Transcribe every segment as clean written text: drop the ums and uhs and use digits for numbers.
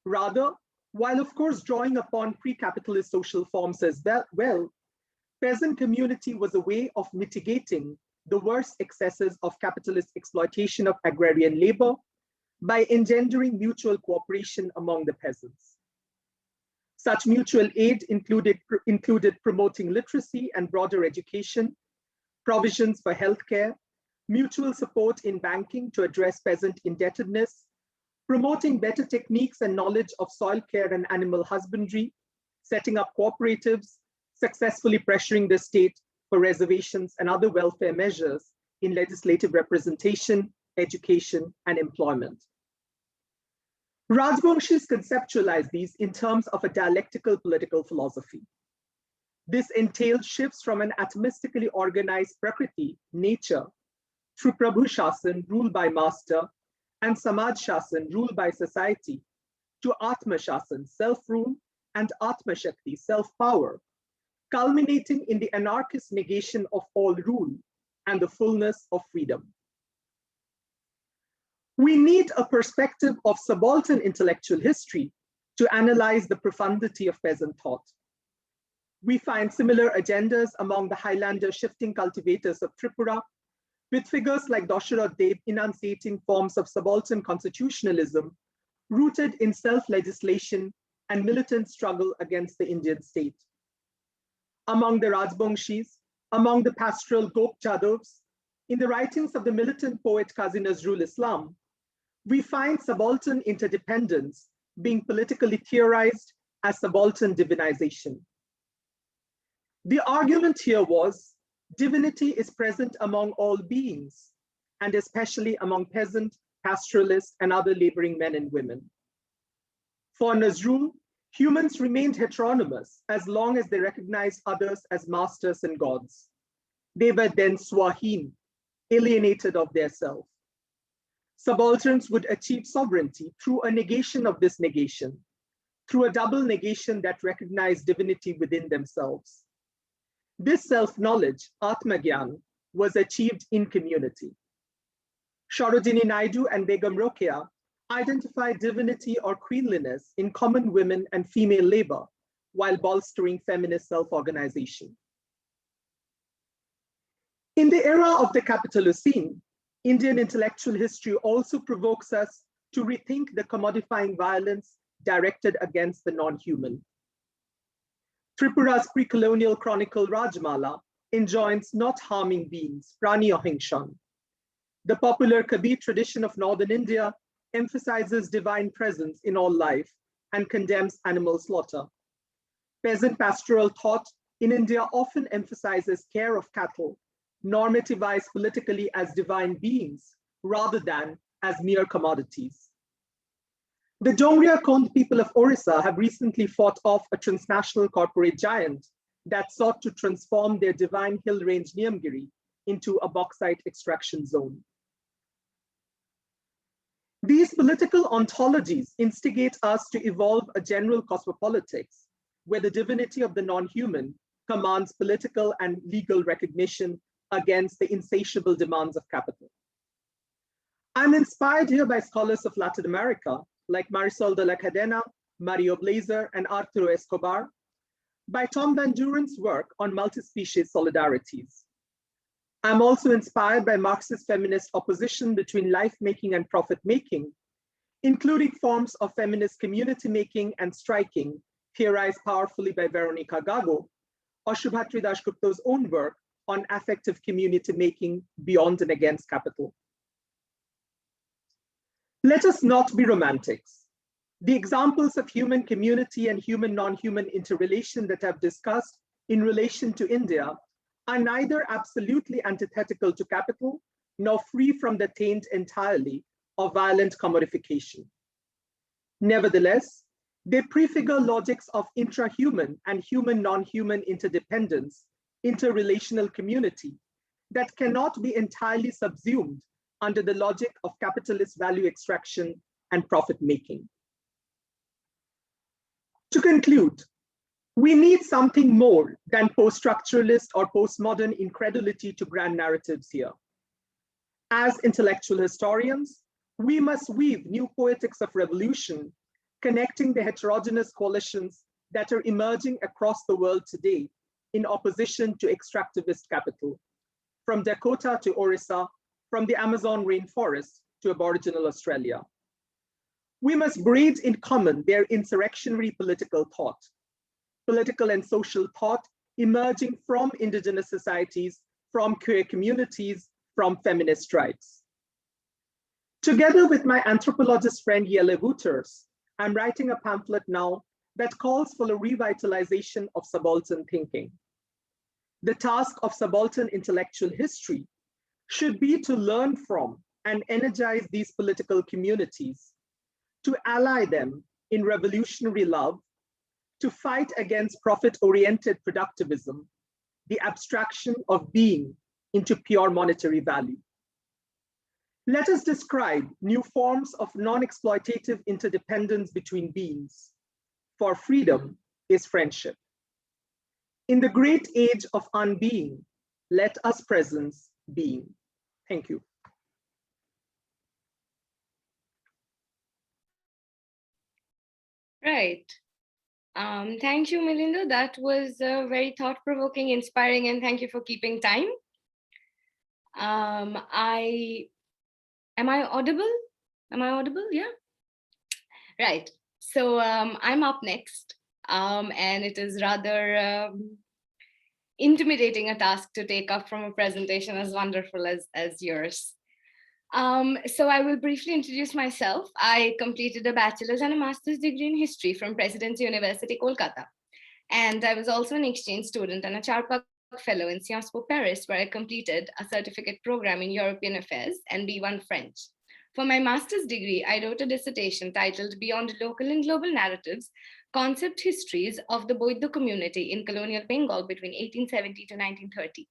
Rather, while of course drawing upon pre-capitalist social forms as well, peasant community was a way of mitigating the worst excesses of capitalist exploitation of agrarian labor by engendering mutual cooperation among the peasants. Such mutual aid included promoting literacy and broader education, provisions for healthcare, mutual support in banking to address peasant indebtedness, promoting better techniques and knowledge of soil care and animal husbandry, setting up cooperatives, successfully pressuring the state for reservations and other welfare measures in legislative representation, education, and employment. Rajvanshis conceptualized these in terms of a dialectical political philosophy. This entailed shifts from an atomistically organized Prakriti, nature, through Prabhu Shasan, rule by master, and Samaj Shasan, rule by society, to Atma Shasan, self-rule, and Atma Shakti, self-power, culminating in the anarchist negation of all rule and the fullness of freedom. We need a perspective of subaltern intellectual history to analyze the profundity of peasant thought. We find similar agendas among the Highlander shifting cultivators of Tripura, with figures like Dasharath Dev enunciating forms of subaltern constitutionalism rooted in self-legislation and militant struggle against the Indian state. Among the Rajbangshis, among the pastoral Gop Jadavs, in the writings of the militant poet Qazi Nazrul Islam, we find subaltern interdependence being politically theorized as subaltern divinization. The argument here was divinity is present among all beings, and especially among peasant, pastoralists, and other laboring men and women. For Nazrul, humans remained heteronymous as long as they recognized others as masters and gods. They were then swahin, alienated of their self. Subalterns would achieve sovereignty through a negation of this negation, through a double negation that recognized divinity within themselves. This self-knowledge, Atmagyan, was achieved in community. Sarojini Naidu and Begum Rokeya identified divinity or queenliness in common women and female labor while bolstering feminist self-organization. In the era of the Capitalocene, Indian intellectual history also provokes us to rethink the commodifying violence directed against the non-human. Tripura's pre-colonial chronicle Rajmala enjoins not harming beings, prani ahingshan. The popular Kabir tradition of northern India emphasizes divine presence in all life and condemns animal slaughter. Peasant pastoral thought in India often emphasizes care of cattle, normativized politically as divine beings rather than as mere commodities. The Dongria Kond people of Orissa have recently fought off a transnational corporate giant that sought to transform their divine hill range Niyamgiri into a bauxite extraction zone. These political ontologies instigate us to evolve a general cosmopolitics where the divinity of the non-human commands political and legal recognition against the insatiable demands of capital. I'm inspired here by scholars of Latin America, like Marisol de la Cadena, Mario Blazer, and Arturo Escobar, by Tom Van Duren's work on multi-species solidarities. I'm also inspired by Marxist feminist opposition between life-making and profit-making, including forms of feminist community-making and striking, theorized powerfully by Veronica Gago, or Shuvatri Dasgupta's own work on affective community-making beyond and against capital. Let us not be romantics. The examples of human community and human non-human interrelation that I've discussed in relation to India are neither absolutely antithetical to capital, nor free from the taint entirely of violent commodification. Nevertheless, they prefigure logics of intrahuman and human non-human interdependence, interrelational community that cannot be entirely subsumed under the logic of capitalist value extraction and profit making. To conclude, we need something more than post-structuralist or postmodern incredulity to grand narratives here. As intellectual historians, we must weave new poetics of revolution connecting the heterogeneous coalitions that are emerging across the world today in opposition to extractivist capital, from Dakota to Orissa, from the Amazon rainforest to Aboriginal Australia. We must breed in common their insurrectionary political and social thought emerging from Indigenous societies, from queer communities, from feminist rights. Together with my anthropologist friend Jelle Wouters, I'm writing a pamphlet now that calls for a revitalization of subaltern thinking. The task of subaltern intellectual history should be to learn from and energize these political communities, to ally them in revolutionary love, to fight against profit-oriented productivism, the abstraction of being into pure monetary value. Let us describe new forms of non-exploitative interdependence between beings, for freedom is friendship. In the great age of unbeing, let us presence being. Thank you. Right. Thank you, Milinda. That was very thought-provoking, inspiring, and thank you for keeping time. Am I audible? Am I audible? Yeah. Right. So I'm up next, and it is rather intimidating a task to take up from a presentation as wonderful as yours. So I will briefly introduce myself. I completed a bachelor's and a master's degree in history from President's University, Kolkata. And I was also an exchange student and a Charpak fellow in Sciences Po Paris, where I completed a certificate program in European Affairs and B1 French. For my master's degree, I wrote a dissertation titled Beyond Local and Global Narratives, Concept Histories of the Boiddo Community in Colonial Bengal between 1870 to 1930.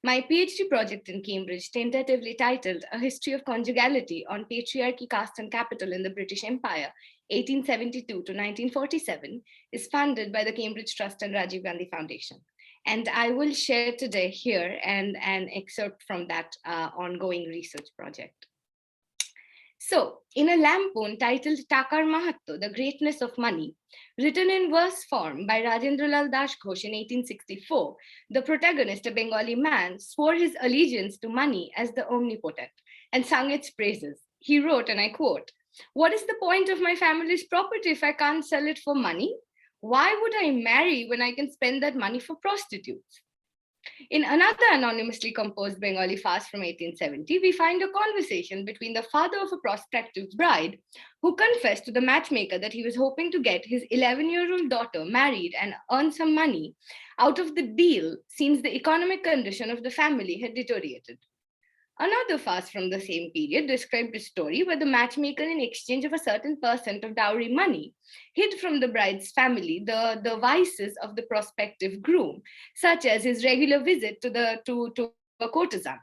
My PhD project in Cambridge, tentatively titled A History of Conjugality on Patriarchy, Caste and Capital in the British Empire, 1872 to 1947, is funded by the Cambridge Trust and Rajiv Gandhi Foundation. And I will share today here an excerpt from that ongoing research project. So, in a lampoon titled Takar Mahatto, The Greatness of Money, written in verse form by Rajendralal Das Ghosh in 1864, the protagonist, a Bengali man, swore his allegiance to money as the omnipotent and sung its praises. He wrote, and I quote, "What is the point of my family's property if I can't sell it for money? Why would I marry when I can spend that money for prostitutes?" In another anonymously composed Bengali fast from 1870, we find a conversation between the father of a prospective bride who confessed to the matchmaker that he was hoping to get his 11-year-old daughter married and earn some money out of the deal since the economic condition of the family had deteriorated. Another fast from the same period described a story where the matchmaker, in exchange of a certain percent of dowry money, hid from the bride's family the vices of the prospective groom, such as his regular visit to a courtesan.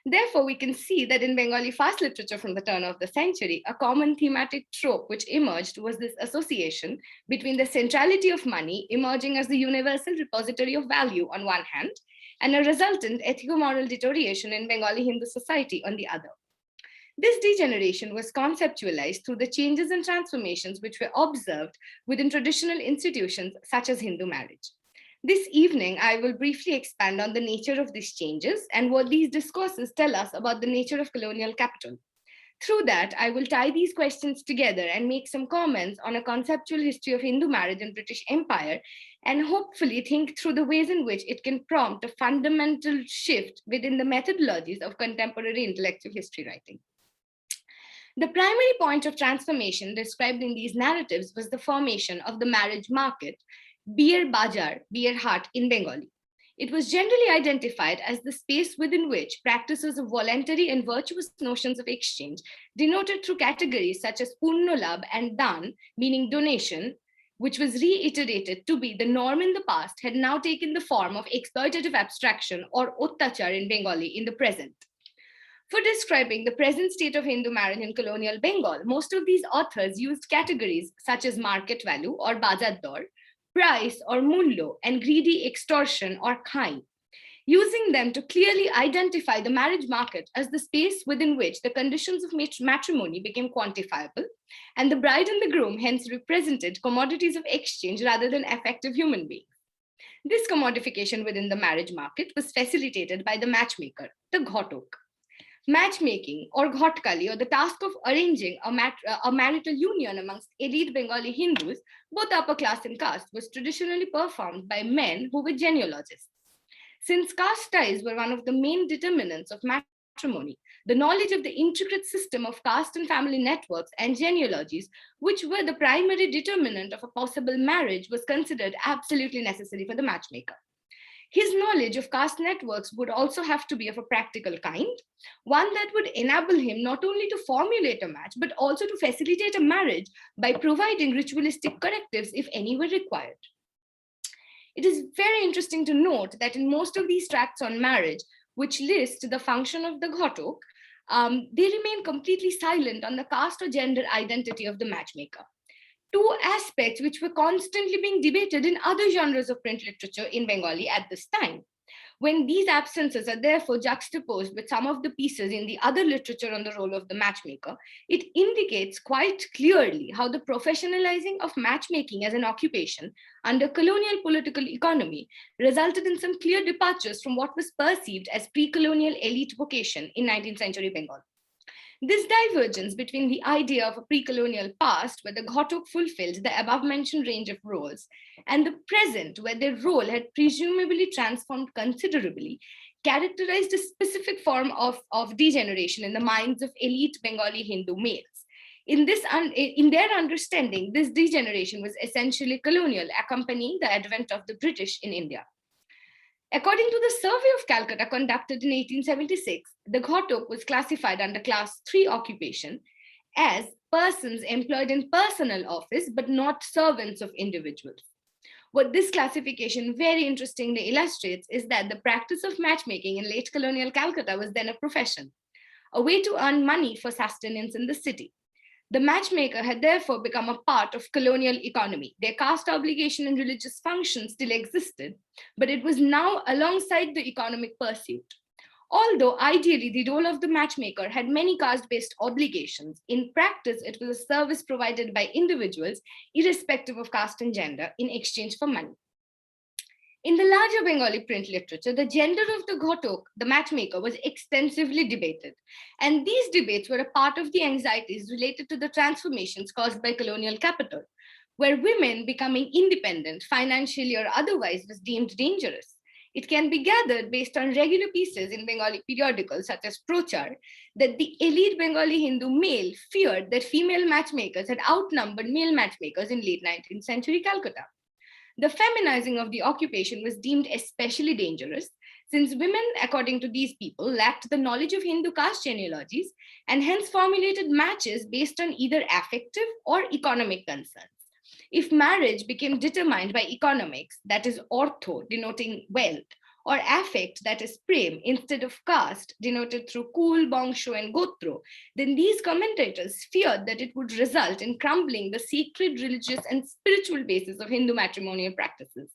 Therefore, we can see that in Bengali fast literature from the turn of the century, a common thematic trope which emerged was this association between the centrality of money emerging as the universal repository of value on one hand, and a resultant ethico-moral deterioration in Bengali Hindu society on the other. This degeneration was conceptualized through the changes and transformations which were observed within traditional institutions such as Hindu marriage. This evening, I will briefly expand on the nature of these changes and what these discourses tell us about the nature of colonial capital. Through that, I will tie these questions together and make some comments on a conceptual history of Hindu marriage in British Empire, and hopefully think through the ways in which it can prompt a fundamental shift within the methodologies of contemporary intellectual history writing. The primary point of transformation described in these narratives was the formation of the marriage market, Bier Bajar, Bier Haat in Bengali. It was generally identified as the space within which practices of voluntary and virtuous notions of exchange, denoted through categories such as Purnolab and Dan, meaning donation, which was reiterated to be the norm in the past, had now taken the form of exploitative abstraction or ottachar in Bengali in the present. For describing the present state of Hindu marriage in colonial Bengal, most of these authors used categories such as market value or bazar dor, price or mullo, and greedy extortion or khain. using them to clearly identify the marriage market as the space within which the conditions of matrimony became quantifiable, and the bride and the groom hence represented commodities of exchange rather than effective human beings. This commodification within the marriage market was facilitated by the matchmaker, the ghotok. Matchmaking or ghotkali, or the task of arranging a marital union amongst elite Bengali Hindus, both upper class and caste, was traditionally performed by men who were genealogists. Since caste ties were one of the main determinants of matrimony, the knowledge of the intricate system of caste and family networks and genealogies, which were the primary determinant of a possible marriage, was considered absolutely necessary for the matchmaker. His knowledge of caste networks would also have to be of a practical kind, one that would enable him not only to formulate a match, but also to facilitate a marriage by providing ritualistic correctives if any were required. It is very interesting to note that in most of these tracts on marriage, which list the function of the ghotok, they remain completely silent on the caste or gender identity of the matchmaker. Two aspects which were constantly being debated in other genres of print literature in Bengali at this time. When these absences are therefore juxtaposed with some of the pieces in the other literature on the role of the matchmaker, it indicates quite clearly how the professionalizing of matchmaking as an occupation under colonial political economy resulted in some clear departures from what was perceived as pre-colonial elite vocation in 19th century Bengal. This divergence between the idea of a pre-colonial past where the ghotok fulfilled the above-mentioned range of roles and the present where their role had presumably transformed considerably characterized a specific form of degeneration in the minds of elite Bengali Hindu males. In their understanding, this degeneration was essentially colonial, accompanying the advent of the British in India. According to the Survey of Calcutta conducted in 1876, the ghotok was classified under class 3 occupation as persons employed in personal office, but not servants of individuals. What this classification very interestingly illustrates is that the practice of matchmaking in late colonial Calcutta was then a profession, a way to earn money for sustenance in the city. The matchmaker had therefore become a part of colonial economy. Their caste obligation and religious function still existed, but it was now alongside the economic pursuit. Although ideally the role of the matchmaker had many caste-based obligations, in practice it was a service provided by individuals, irrespective of caste and gender, in exchange for money. In the larger Bengali print literature, the gender of the ghotok, the matchmaker, was extensively debated. And these debates were a part of the anxieties related to the transformations caused by colonial capital, where women becoming independent, financially or otherwise, was deemed dangerous. It can be gathered based on regular pieces in Bengali periodicals such as Prochar that the elite Bengali Hindu male feared that female matchmakers had outnumbered male matchmakers in late 19th century Calcutta. The feminizing of the occupation was deemed especially dangerous, since women, according to these people, lacked the knowledge of Hindu caste genealogies and hence formulated matches based on either affective or economic concerns. If marriage became determined by economics, that is ortho, denoting wealth, or affect, that is prem, instead of caste, denoted through kul, bangsho, and gotro, then these commentators feared that it would result in crumbling the sacred, religious, and spiritual basis of Hindu matrimonial practices.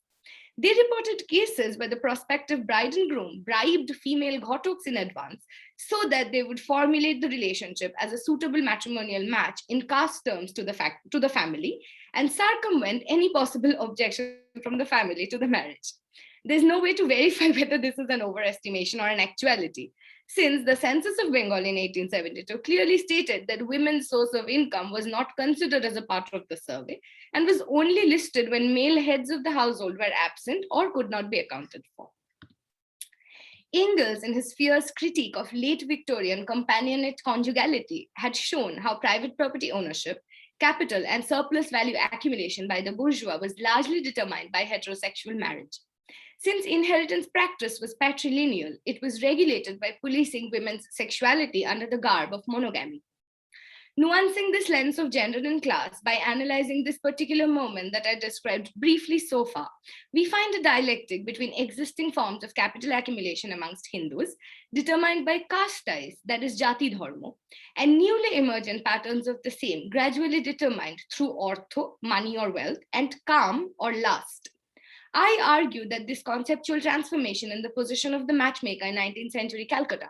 They reported cases where the prospective bride and groom bribed female ghotoks in advance so that they would formulate the relationship as a suitable matrimonial match in caste terms to the family and circumvent any possible objection from the family to the marriage. There's no way to verify whether this is an overestimation or an actuality, since the census of Bengal in 1872 clearly stated that women's source of income was not considered as a part of the survey and was only listed when male heads of the household were absent or could not be accounted for. Engels, in his fierce critique of late Victorian companionate conjugality, had shown how private property ownership, capital, and surplus value accumulation by the bourgeois was largely determined by heterosexual marriage. Since inheritance practice was patrilineal, it was regulated by policing women's sexuality under the garb of monogamy. Nuancing this lens of gender and class by analyzing this particular moment that I described briefly so far, we find a dialectic between existing forms of capital accumulation amongst Hindus, determined by caste ties, that is jati dharma, and newly emergent patterns of the same, gradually determined through ortho, money or wealth, and kam or lust. I argue that this conceptual transformation in the position of the matchmaker in 19th century Calcutta,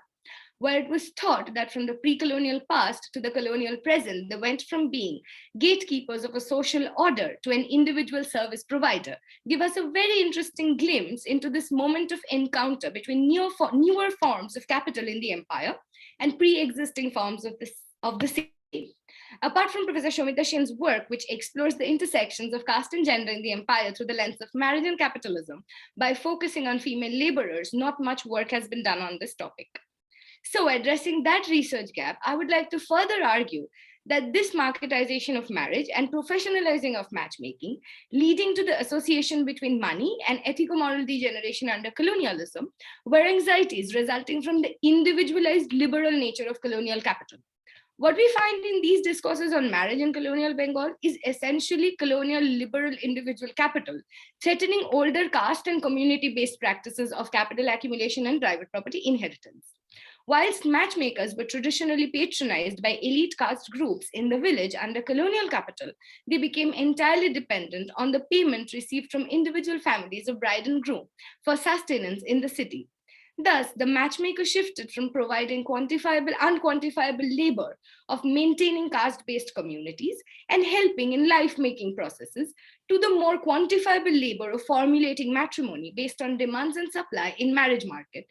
where it was thought that from the pre-colonial past to the colonial present, they went from being gatekeepers of a social order to an individual service provider, give us a very interesting glimpse into this moment of encounter between newer forms of capital in the empire and pre-existing forms of the same. Apart from Professor Shomita Shen's work, which explores the intersections of caste and gender in the empire through the lens of marriage and capitalism, by focusing on female laborers, not much work has been done on this topic. So, addressing that research gap, I would like to further argue that this marketization of marriage and professionalizing of matchmaking, leading to the association between money and ethico-moral degeneration under colonialism, were anxieties resulting from the individualized liberal nature of colonial capital. What we find in these discourses on marriage in colonial Bengal is essentially colonial liberal individual capital, threatening older caste and community-based practices of capital accumulation and private property inheritance. Whilst matchmakers were traditionally patronized by elite caste groups in the village under colonial capital, they became entirely dependent on the payment received from individual families of bride and groom for sustenance in the city. Thus, the matchmaker shifted from providing unquantifiable labor of maintaining caste-based communities and helping in life-making processes to the more quantifiable labor of formulating matrimony based on demands and supply in marriage market.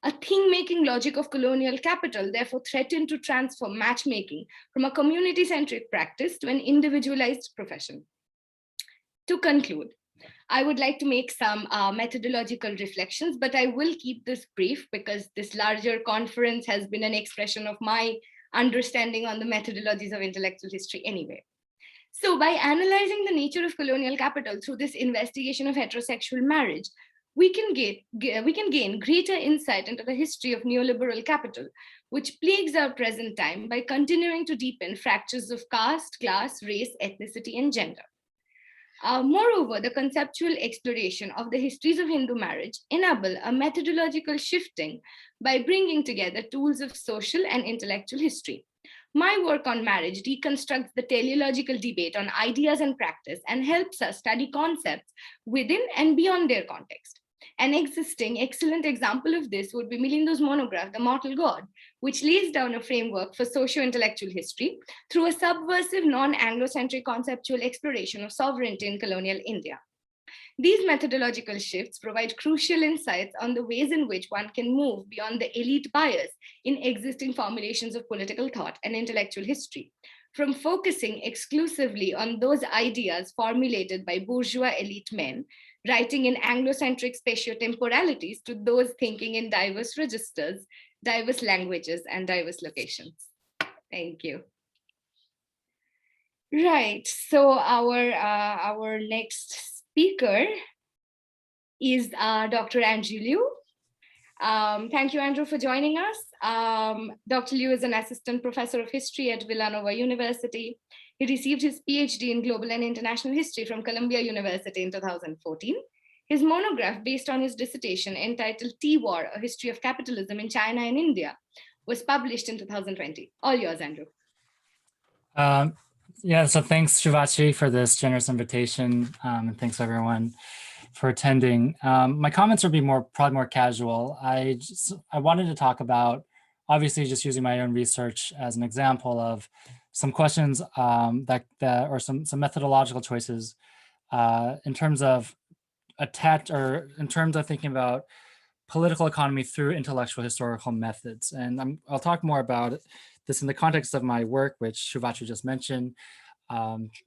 A thing-making logic of colonial capital therefore threatened to transform matchmaking from a community-centric practice to an individualized profession. To conclude, I would like to make some methodological reflections, but I will keep this brief because this larger conference has been an expression of my understanding on the methodologies of intellectual history anyway. So by analyzing the nature of colonial capital through this investigation of heterosexual marriage, we can gain greater insight into the history of neoliberal capital, which plagues our present time by continuing to deepen fractures of caste, class, race, ethnicity, and gender. Moreover, the conceptual exploration of the histories of Hindu marriage enable a methodological shifting by bringing together tools of social and intellectual history. My work on marriage deconstructs the teleological debate on ideas and practice and helps us study concepts within and beyond their context. An existing excellent example of this would be Milinda's monograph, The Mortal God, which lays down a framework for socio-intellectual history through a subversive non-Anglo-centric conceptual exploration of sovereignty in colonial India. These methodological shifts provide crucial insights on the ways in which one can move beyond the elite bias in existing formulations of political thought and intellectual history, from focusing exclusively on those ideas formulated by bourgeois elite men, writing in Anglo-centric spatio-temporalities, to those thinking in diverse registers, diverse languages, and diverse locations. Thank you. Right, so our next speaker is Dr. Angie Liu. Thank you, Andrew, for joining us. Dr. Liu is an assistant professor of history at Villanova University. He received his PhD in global and international history from Columbia University in 2014. His monograph, based on his dissertation entitled Tea-War, A History of Capitalism in China and India, was published in 2020. All yours, Andrew. Yeah, so thanks, Shuvatri, for this generous invitation, and thanks everyone for attending. My comments will be probably more casual. I wanted to talk about, obviously, just using my own research as an example of some questions or some methodological choices in terms of thinking about political economy through intellectual historical methods. And I'll talk more about this in the context of my work, which Shuvatri just mentioned,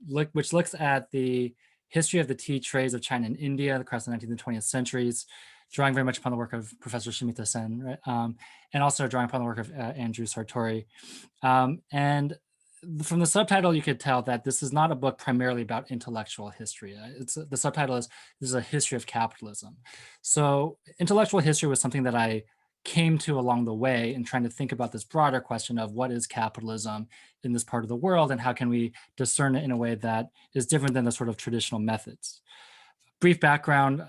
which looks at the history of the tea trades of China and India across the 19th and 20th centuries, drawing very much upon the work of Professor Samita Sen, right? And also drawing upon the work of Andrew Sartori. And from the subtitle, you could tell that this is not a book primarily about intellectual history. The subtitle is, this is a history of capitalism. So intellectual history was something that I came to along the way in trying to think about this broader question of what is capitalism in this part of the world and how can we discern it in a way that is different than the sort of traditional methods. Brief background,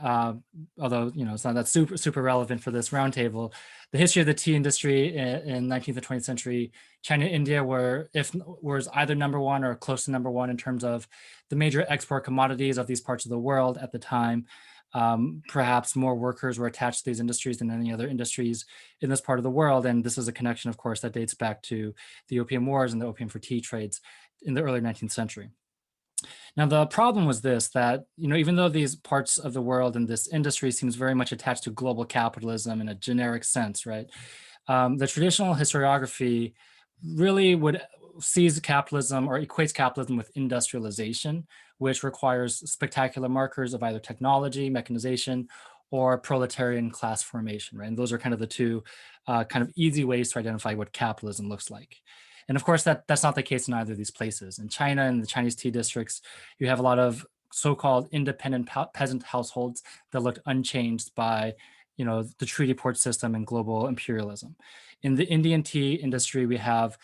although it's not that super relevant for this roundtable. The history of the tea industry in 19th and 20th century, China and India was either number one or close to number one in terms of the major export commodities of these parts of the world at the time. Perhaps more workers were attached to these industries than any other industries in this part of the world. And this is a connection, of course, that dates back to the Opium Wars and the opium for tea trades in the early 19th century. Now, the problem was this, that, even though these parts of the world and this industry seems very much attached to global capitalism in a generic sense, right? The traditional historiography really would sees capitalism or equates capitalism with industrialization, which requires spectacular markers of either technology, mechanization, or proletarian class formation, right? And those are kind of the two kind of easy ways to identify what capitalism looks like. And of course, that's not the case in either of these places. In China and the Chinese tea districts, you have a lot of so-called independent peasant households that looked unchanged by the treaty port system and global imperialism. In the Indian tea industry, we have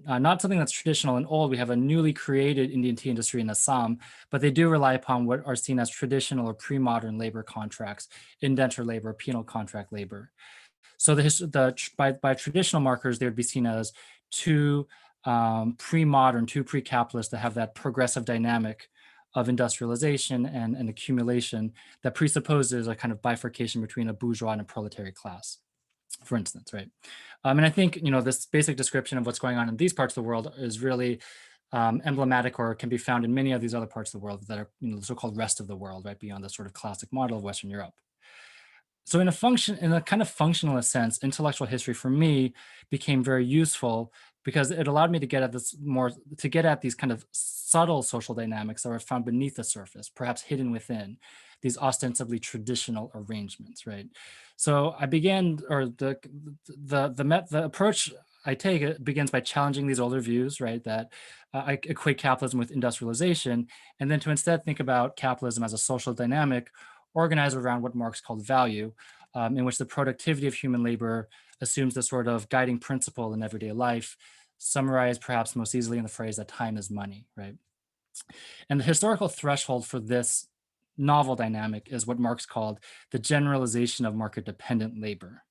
not something that's traditional and old. We have a newly created Indian tea industry in Assam, but they do rely upon what are seen as traditional or pre-modern labor contracts, indenture labor, penal contract labor. So by traditional markers, they would be seen as too pre-modern, too pre-capitalist to have that progressive dynamic of industrialization and accumulation that presupposes a kind of bifurcation between a bourgeois and a proletariat class, for instance, right? And I think, this basic description of what's going on in these parts of the world is really emblematic, or can be found in many of these other parts of the world that are, the so-called rest of the world, right, beyond the sort of classic model of Western Europe. So in a kind of functionalist sense, intellectual history for me became very useful because it allowed me to get at these kind of subtle social dynamics that were found beneath the surface, perhaps hidden within these ostensibly traditional arrangements, right? So I began, or the approach I take, it begins by challenging these older views, right, that I equate capitalism with industrialization, and then to instead think about capitalism as a social dynamic organized around what Marx called value, in which the productivity of human labor assumes the sort of guiding principle in everyday life, summarized perhaps most easily in the phrase that time is money, right? And the historical threshold for this novel dynamic is what Marx called the generalization of market-dependent labor.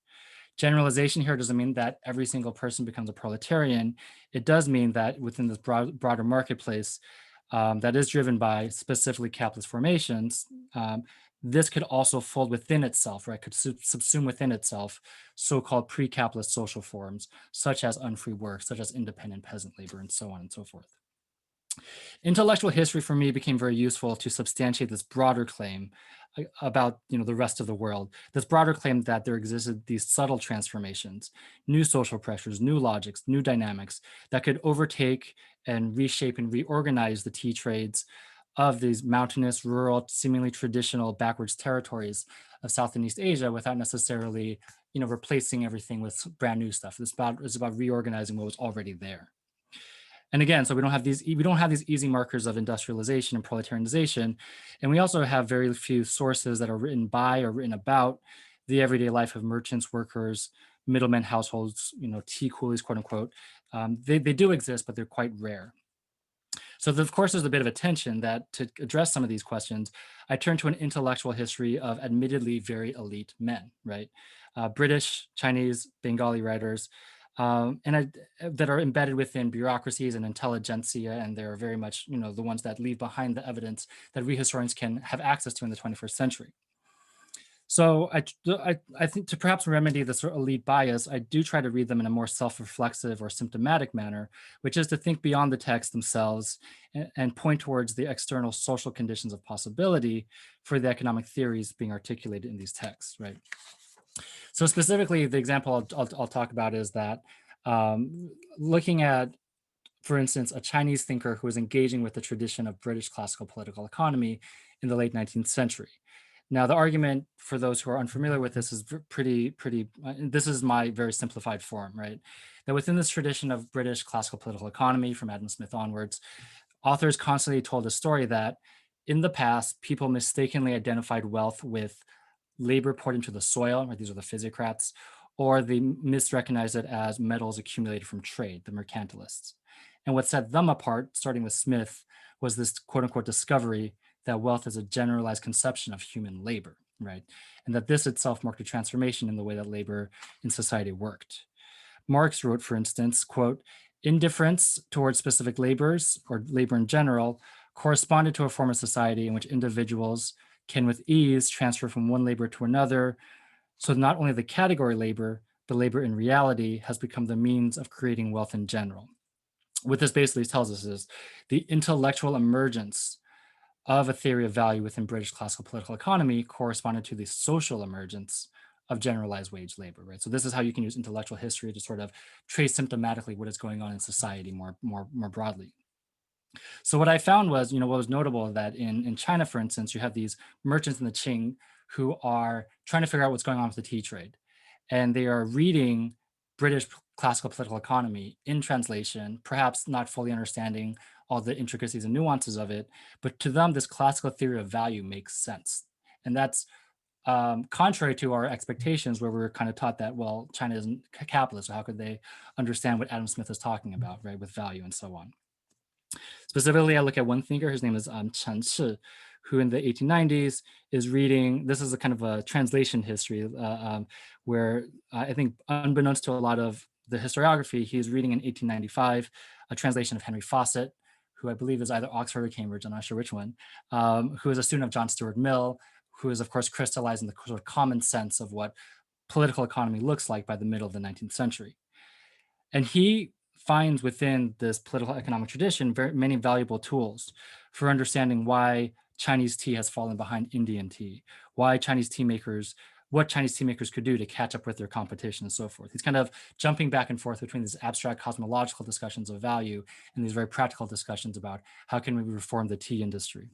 Generalization here doesn't mean that every single person becomes a proletarian. It does mean that within this broader marketplace that is driven by specifically capitalist formations, this could also fold within itself, right? Could subsume within itself so-called pre-capitalist social forms, such as unfree work, such as independent peasant labor, and so on and so forth. Intellectual history for me became very useful to substantiate this broader claim about the rest of the world, this broader claim that there existed these subtle transformations, new social pressures, new logics, new dynamics that could overtake and reshape and reorganize the tea trades of these mountainous, rural, seemingly traditional backwards territories of South and East Asia without necessarily replacing everything with brand new stuff. It's about reorganizing what was already there. And again, so we don't have these easy markers of industrialization and proletarianization. And we also have very few sources that are written by or written about the everyday life of merchants, workers, middlemen, households, tea coolies, quote unquote. They do exist, but they're quite rare. So of course, there's a bit of a tension that to address some of these questions, I turn to an intellectual history of admittedly very elite men, right? British, Chinese, Bengali writers, that are embedded within bureaucracies and intelligentsia, and they're very much, the ones that leave behind the evidence that we historians can have access to in the 21st century. So I think to perhaps remedy this sort of elite bias, I do try to read them in a more self-reflexive or symptomatic manner, which is to think beyond the text themselves and point towards the external social conditions of possibility for the economic theories being articulated in these texts, right? So specifically, the example I'll talk about is that looking at, for instance, a Chinese thinker who was engaging with the tradition of British classical political economy in the late 19th century. Now, the argument for those who are unfamiliar with this is this is my very simplified form, right? That within this tradition of British classical political economy from Adam Smith onwards, authors constantly told a story that in the past, people mistakenly identified wealth with labor poured into the soil, right? These are the physiocrats, or they misrecognized it as metals accumulated from trade, the mercantilists. And what set them apart, starting with Smith, was this quote unquote discovery that wealth is a generalized conception of human labor, right? And that this itself marked a transformation in the way that labor in society worked. Marx wrote, for instance, quote, indifference towards specific labors or labor in general corresponded to a form of society in which individuals can with ease transfer from one labor to another. So not only the category labor, but labor in reality has become the means of creating wealth in general. What this basically tells us is the intellectual emergence of a theory of value within British classical political economy corresponded to the social emergence of generalized wage labor, right? So this is how you can use intellectual history to sort of trace symptomatically what is going on in society more broadly. So what I found was, what was notable is that in China, for instance, you have these merchants in the Qing who are trying to figure out what's going on with the tea trade. And they are reading British classical political economy in translation, perhaps not fully understanding all the intricacies and nuances of it, but to them, this classical theory of value makes sense. And that's contrary to our expectations, where we were kind of taught that, well, China isn't capitalist, so how could they understand what Adam Smith is talking about, right, with value and so on. Specifically, I look at one thinker, his name is Chen Shi, who in the 1890s is reading, this is a kind of a translation history where I think unbeknownst to a lot of the historiography, he's reading in 1895 a translation of Henry Fawcett, who I believe is either Oxford or Cambridge, I'm not sure which one, who is a student of John Stuart Mill, who is of course crystallizing the sort of common sense of what political economy looks like by the middle of the 19th century. And he finds within this political economic tradition very many valuable tools for understanding why Chinese tea has fallen behind Indian tea, why Chinese tea makers, what Chinese tea makers could do to catch up with their competition and so forth. He's kind of jumping back and forth between these abstract cosmological discussions of value and these very practical discussions about how can we reform the tea industry.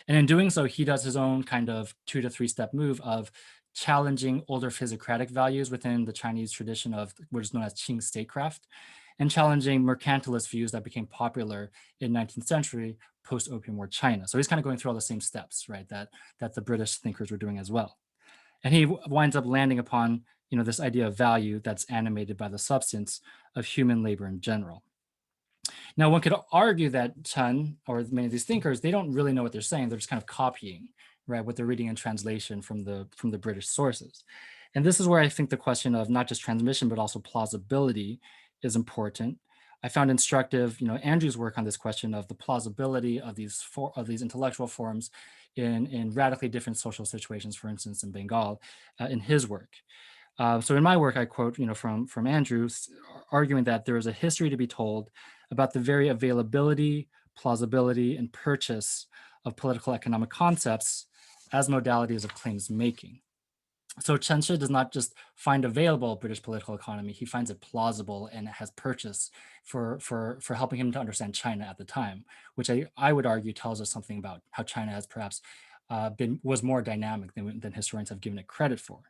And in doing so, he does his own kind of 2 to 3 step move of challenging older physiocratic values within the Chinese tradition of what is known as Qing statecraft, and challenging mercantilist views that became popular in 19th century post-Opium War China. So he's kind of going through all the same steps, right, that the British thinkers were doing as well. And he winds up landing upon, this idea of value that's animated by the substance of human labor in general. Now, one could argue that Chen, or many of these thinkers, they don't really know what they're saying. They're just kind of copying, right, what they're reading in translation from the British sources. And this is where I think the question of not just transmission, but also plausibility is important. I found instructive, Andrew's work on this question of the plausibility of these intellectual forms in radically different social situations, for instance, in Bengal, in his work. So in my work, I quote, from Andrew, arguing that there is a history to be told about the very availability, plausibility, and purchase of political economic concepts as modalities of claims making. So Chen Shi does not just find available British political economy, he finds it plausible and has purchase for helping him to understand China at the time, which I would argue tells us something about how China has perhaps was more dynamic than historians have given it credit for.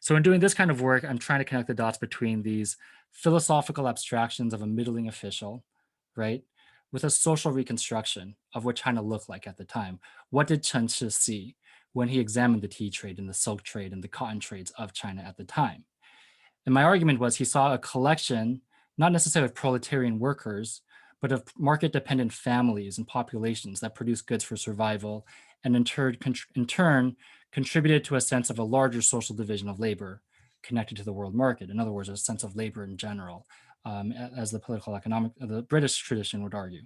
So in doing this kind of work, I'm trying to connect the dots between these philosophical abstractions of a middling official, right, with a social reconstruction of what China looked like at the time. What did Chen Shi see when he examined the tea trade and the silk trade and the cotton trades of China at the time? And my argument was he saw a collection, not necessarily of proletarian workers, but of market-dependent families and populations that produced goods for survival and in turn contributed to a sense of a larger social division of labor connected to the world market. In other words, a sense of labor in general, as the British tradition would argue.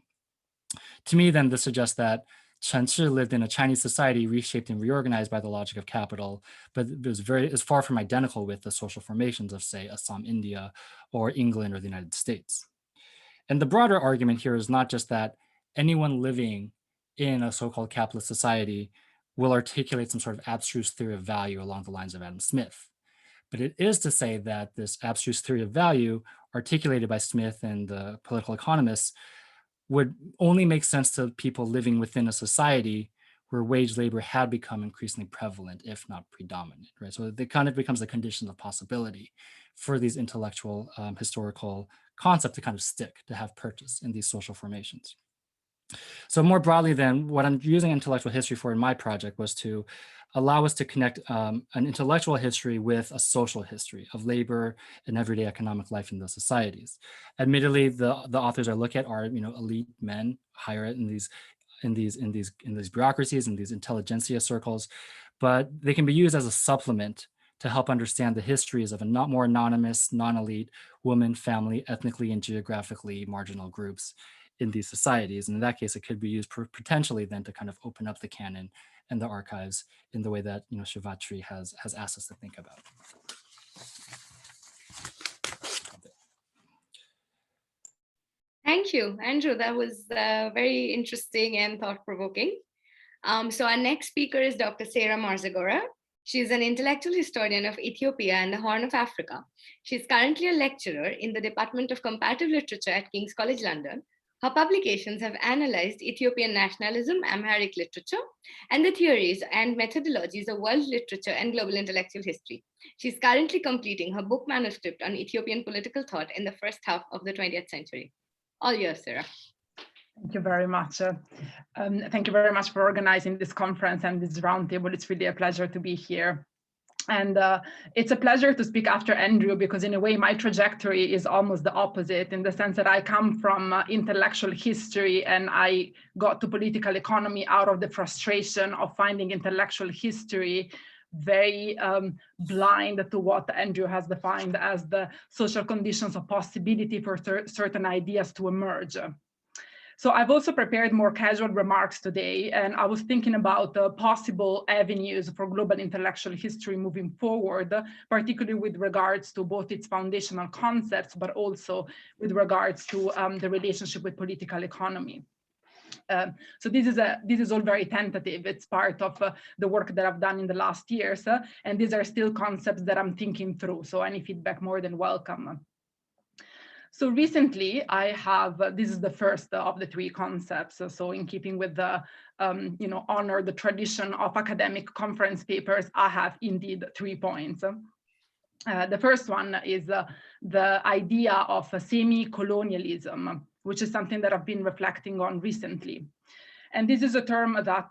To me, then, this suggests that Chen Shi lived in a Chinese society reshaped and reorganized by the logic of capital, but it was far from identical with the social formations of, say, Assam, India, or England or the United States. And the broader argument here is not just that anyone living in a so-called capitalist society will articulate some sort of abstruse theory of value along the lines of Adam Smith, but it is to say that this abstruse theory of value articulated by Smith and the political economists would only make sense to people living within a society where wage labor had become increasingly prevalent, if not predominant, right? So it kind of becomes a condition of possibility for these intellectual historical concepts to kind of stick, to have purchase in these social formations. So more broadly then, what I'm using intellectual history for in my project was to allow us to connect an intellectual history with a social history of labor and everyday economic life in those societies. Admittedly, the authors I look at are elite men, higher in these bureaucracies, in these intelligentsia circles, but they can be used as a supplement to help understand the histories of a not more anonymous, non-elite woman, family, ethnically and geographically marginal groups in these societies. And in that case, it could be used potentially then to kind of open up the canon and the archives in the way that, you know, Shuvatri has asked us to think about. Thank you, Andrew. That was very interesting and thought-provoking. So our next speaker is Dr. Sarah Marzagora. She is an intellectual historian of Ethiopia and the Horn of Africa. She is currently a lecturer in the Department of Comparative Literature at King's College London. Her publications have analyzed Ethiopian nationalism, Amharic literature, and the theories and methodologies of world literature and global intellectual history. She is currently completing her book manuscript on Ethiopian political thought in the first half of the 20th century. All yours, Sarah. Thank you very much. Thank you very much for organizing this conference and this roundtable. It's really a pleasure to be here. And it's a pleasure to speak after Andrew, because in a way, my trajectory is almost the opposite, in the sense that I come from intellectual history and I got to political economy out of the frustration of finding intellectual history very blind to what Andrew has defined as the social conditions of possibility for certain ideas to emerge. So I've also prepared more casual remarks today, and I was thinking about possible avenues for global intellectual history moving forward, particularly with regards to both its foundational concepts, but also with regards to the relationship with political economy. So this is all very tentative. It's part of the work that I've done in the last years, and these are still concepts that I'm thinking through. So any feedback more than welcome. So recently, I have, this is the first of the three concepts. So in keeping with the, honor the tradition of academic conference papers, I have indeed 3 points. The first one is the idea of semi-colonialism, which is something that I've been reflecting on recently. And this is a term that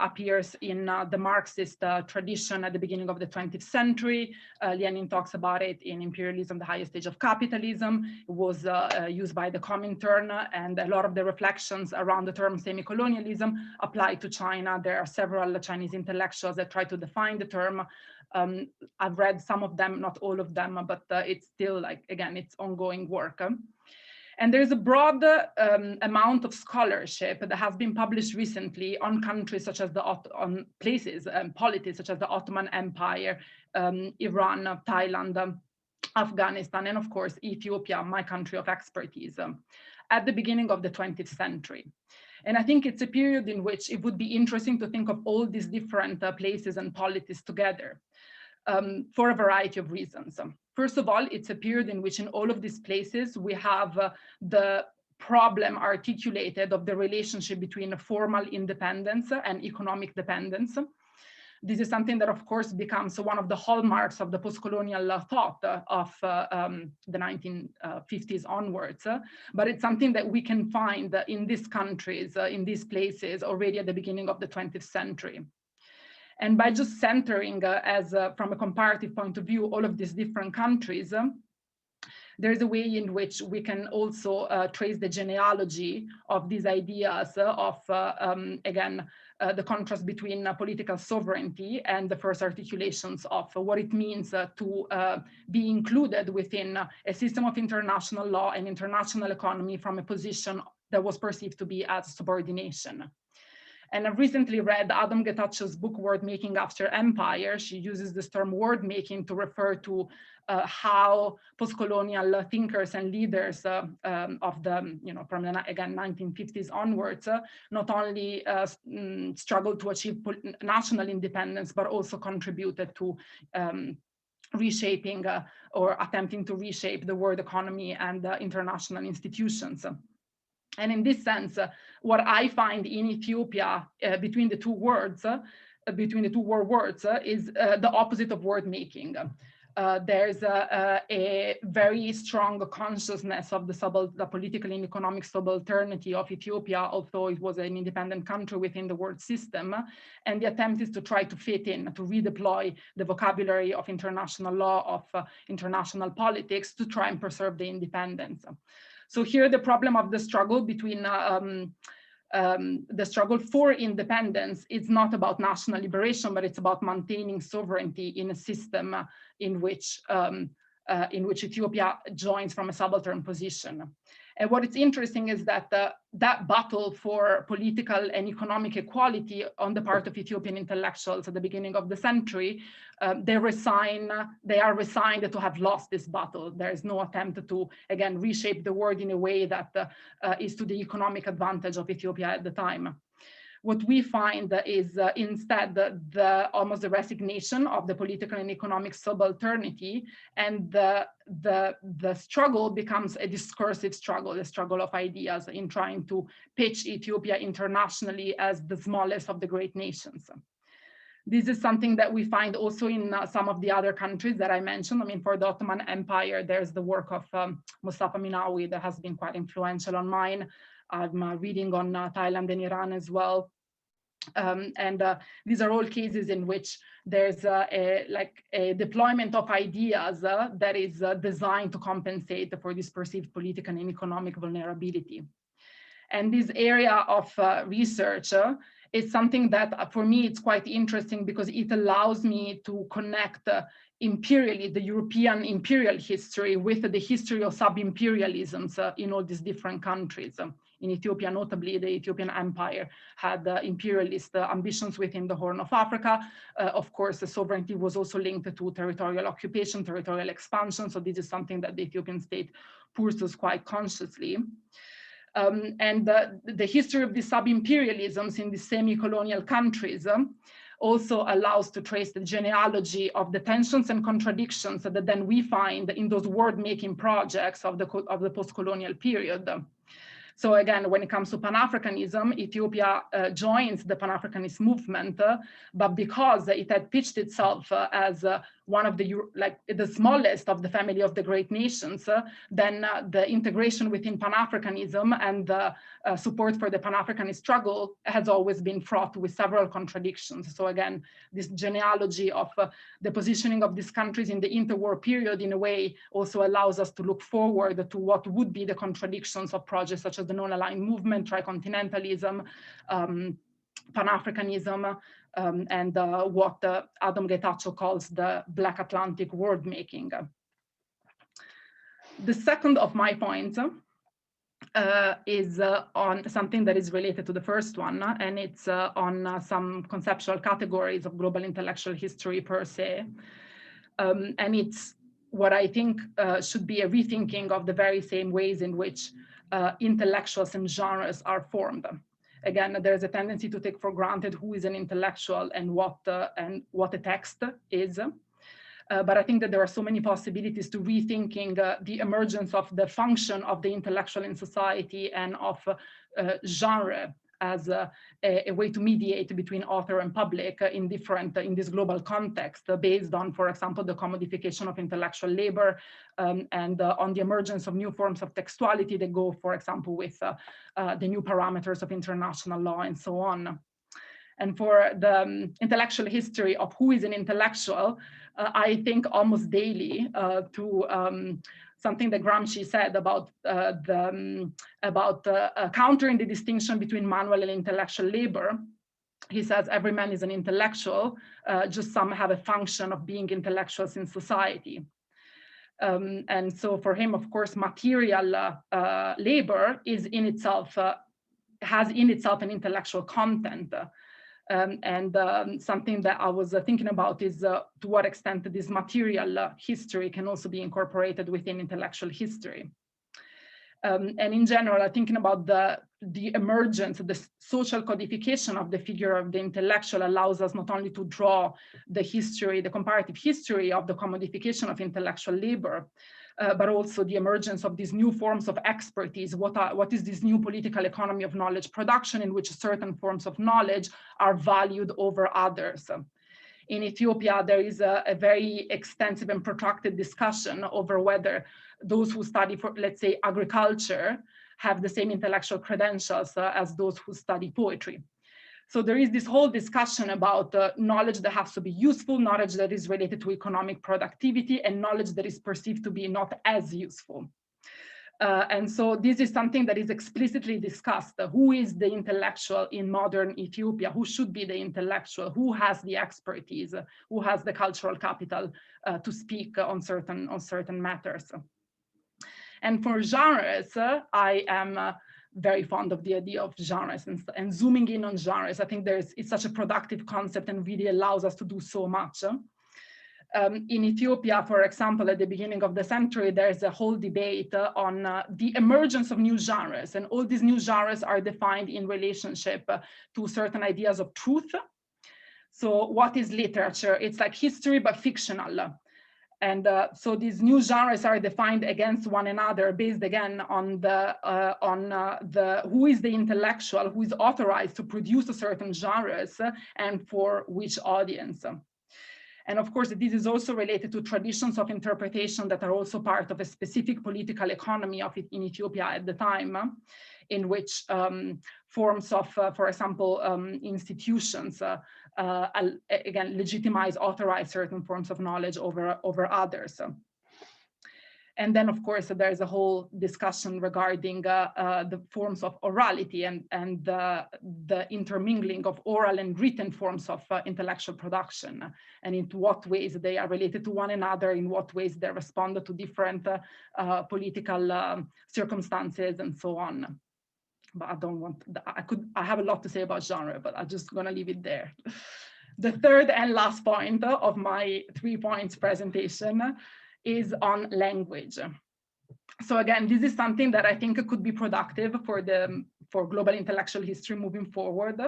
appears in the Marxist tradition at the beginning of the 20th century. Lenin talks about it in Imperialism, the Highest Stage of Capitalism. It was used by the Comintern, and a lot of the reflections around the term semi-colonialism apply to China. There are several Chinese intellectuals that try to define the term. I've read some of them, not all of them, but it's still, like, again, it's ongoing work. And there's a broad amount of scholarship that has been published recently on countries such as on places and polities such as the Ottoman Empire, Iran, Thailand, Afghanistan, and of course, Ethiopia, my country of expertise, at the beginning of the 20th century. And I think it's a period in which it would be interesting to think of all these different places and polities together for a variety of reasons. First of all, it's a period in which in all of these places, we have the problem articulated of the relationship between formal independence and economic dependence. This is something that, of course, becomes one of the hallmarks of the post-colonial thought of the 1950s onwards. But it's something that we can find in these countries, in these places, already at the beginning of the 20th century. And by just centering from a comparative point of view, all of these different countries, there's a way in which we can also trace the genealogy of these ideas of, again, the contrast between political sovereignty and the first articulations of what it means to be included within a system of international law and international economy from a position that was perceived to be as subordination. And I've recently read Adam Getache's book, Word Making After Empire. She uses this term word making to refer to how post-colonial thinkers and leaders of the, from the, again, 1950s onwards, not only struggled to achieve national independence, but also contributed to reshaping or attempting to reshape the world economy and international institutions. And in this sense, what I find in Ethiopia between the two words, between the two words, is the opposite of word making. There's a very strong consciousness of the political and economic subalternity of Ethiopia, although it was an independent country within the world system. And the attempt is to try to fit in, to redeploy the vocabulary of international law, of international politics, to try and preserve the independence. So here, the problem of the struggle between the struggle for independence is not about national liberation, but it's about maintaining sovereignty in a system in which Ethiopia joins from a subaltern position. And what is interesting is that that battle for political and economic equality on the part of Ethiopian intellectuals at the beginning of the century, they are resigned to have lost this battle. There is no attempt to, again, reshape the world in a way that is to the economic advantage of Ethiopia at the time. What we find is instead almost the resignation of the political and economic subalternity, and the struggle becomes a discursive struggle, a struggle of ideas in trying to pitch Ethiopia internationally as the smallest of the great nations. This is something that we find also in some of the other countries that I mentioned. I mean, for the Ottoman Empire, there's the work of Mustafa Minawi that has been quite influential on mine. I'm reading on Thailand and Iran as well. These are all cases in which there's a deployment of ideas that is designed to compensate for this perceived political and economic vulnerability. And this area of research is something that for me it's quite interesting because it allows me to connect imperially the European imperial history with the history of sub-imperialisms in all these different countries. In Ethiopia, notably, the Ethiopian Empire had imperialist ambitions within the Horn of Africa. Of course, the sovereignty was also linked to territorial occupation, territorial expansion. So this is something that the Ethiopian state pursues quite consciously. And the history of the sub-imperialisms in the semi-colonial countries also allows to trace the genealogy of the tensions and contradictions that then we find in those word-making projects of the post-colonial period. So again, when it comes to Pan-Africanism, Ethiopia joins the Pan-Africanist movement, but because it had pitched itself as one of the smallest of the family of the great nations, then the integration within Pan-Africanism and the support for the Pan-Africanist struggle has always been fraught with several contradictions. So again, this genealogy of the positioning of these countries in the interwar period in a way also allows us to look forward to what would be the contradictions of projects such as the non-aligned movement, tricontinentalism, Pan-Africanism, and what Adam Getachew calls the Black Atlantic world making. The second of my points is on something that is related to the first one, and it's on some conceptual categories of global intellectual history per se. And it's what I think should be a rethinking of the very same ways in which intellectuals and genres are formed. Again, there's a tendency to take for granted who is an intellectual and what a text is. But I think that there are so many possibilities to rethinking the emergence of the function of the intellectual in society and of genre as a way to mediate between author and public in this global context based on, for example, the commodification of intellectual labor and on the emergence of new forms of textuality that go, for example, with the new parameters of international law and so on. And for the intellectual history of who is an intellectual, I think almost daily to something that Gramsci said about countering the distinction between manual and intellectual labor. He says every man is an intellectual, just some have a function of being intellectuals in society. And so for him, of course, material labor is in itself, has in itself an intellectual content. Something that I was thinking about is to what extent this material history can also be incorporated within intellectual history. And in general, thinking about the emergence, the social codification of the figure of the intellectual allows us not only to draw the history, the comparative history of the commodification of intellectual labor, but also the emergence of these new forms of expertise. What is this new political economy of knowledge production in which certain forms of knowledge are valued over others? In Ethiopia, there is a very extensive and protracted discussion over whether those who study, for, let's say, agriculture have the same intellectual credentials as those who study poetry. So there is this whole discussion about knowledge that has to be useful, knowledge that is related to economic productivity, and knowledge that is perceived to be not as useful. And so this is something that is explicitly discussed. Who is the intellectual in modern Ethiopia? Who should be the intellectual? Who has the expertise? Who has the cultural capital to speak on certain matters? And for genres, I am very fond of the idea of genres and zooming in on genres. I think it's such a productive concept and really allows us to do so much. In Ethiopia, for example, at the beginning of the century, there's a whole debate on the emergence of new genres. And all these new genres are defined in relationship to certain ideas of truth. So what is literature? It's like history, but fictional. And so these new genres are defined against one another based again on who is the intellectual, who is authorized to produce a certain genres and for which audience. And of course, this is also related to traditions of interpretation that are also part of a specific political economy in Ethiopia at the time, in which forms of, for example, institutions, again, legitimize, authorize certain forms of knowledge over others. And then, of course, there's a whole discussion regarding the forms of orality and the intermingling of oral and written forms of intellectual production, and in what ways they are related to one another, in what ways they respond to different political circumstances, and so on. But I don't want, I have a lot to say about genre, but I'm just gonna leave it there. The third and last point of my 3 points presentation is on language. So again, this is something that I think could be productive for global intellectual history moving forward.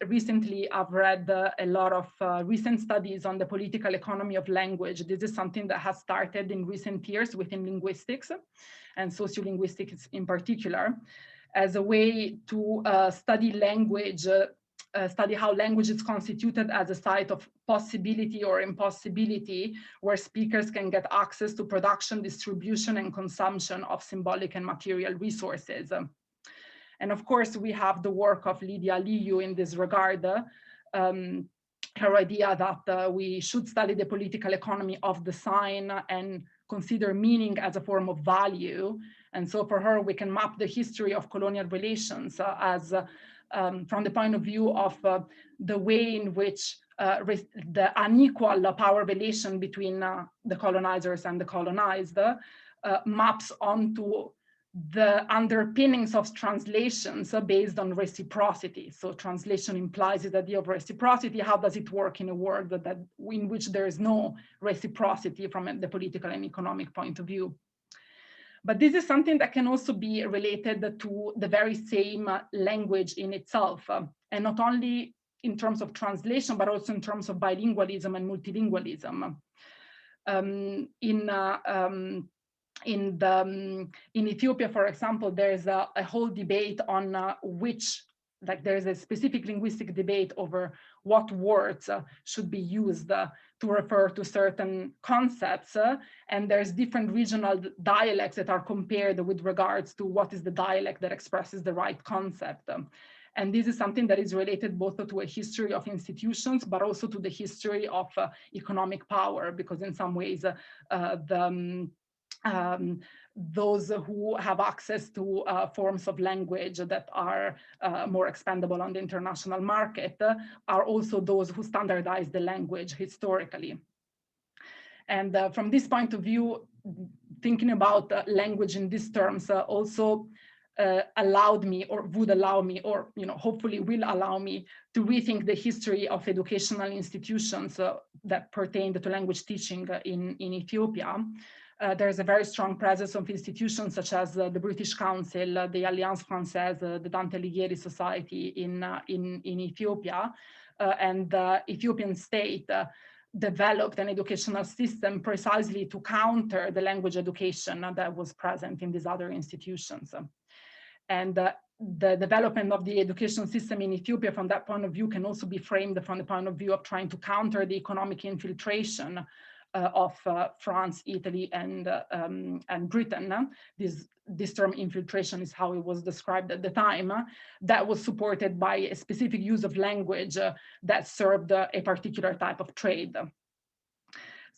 Recently I've read a lot of recent studies on the political economy of language. This is something that has started in recent years within linguistics and sociolinguistics in particular, as a way to study language, study how language is constituted as a site of possibility or impossibility, where speakers can get access to production, distribution, and consumption of symbolic and material resources. And of course, we have the work of Angie Liu in this regard, her idea that we should study the political economy of the sign and consider meaning as a form of value. And so for her, we can map the history of colonial relations as from the point of view of the way in which the unequal power relation between the colonizers and the colonized maps onto the underpinnings of translations based on reciprocity. So translation implies the idea of reciprocity. How does it work in a world in which there is no reciprocity from the political and economic point of view? But this is something that can also be related to the very same language in itself, and not only in terms of translation, but also in terms of bilingualism and multilingualism. In Ethiopia, for example, there's a whole debate on there's a specific linguistic debate over what words should be used to refer to certain concepts. And there's different regional dialects that are compared with regards to what is the dialect that expresses the right concept. And this is something that is related both to a history of institutions, but also to the history of economic power, because in some ways, those who have access to forms of language that are more expandable on the international market are also those who standardize the language historically. And from this point of view, thinking about language in these terms also allowed me, or would allow me, or hopefully will allow me to rethink the history of educational institutions that pertain to language teaching in Ethiopia. There's a very strong presence of institutions such as the British Council, the Alliance Française, the Dante Alighieri Society in Ethiopia, and the Ethiopian state developed an educational system precisely to counter the language education that was present in these other institutions. And the development of the education system in Ethiopia from that point of view can also be framed from the point of view of trying to counter the economic infiltration of France, Italy, and Britain. This term infiltration is how it was described at the time. That was supported by a specific use of language that served a particular type of trade.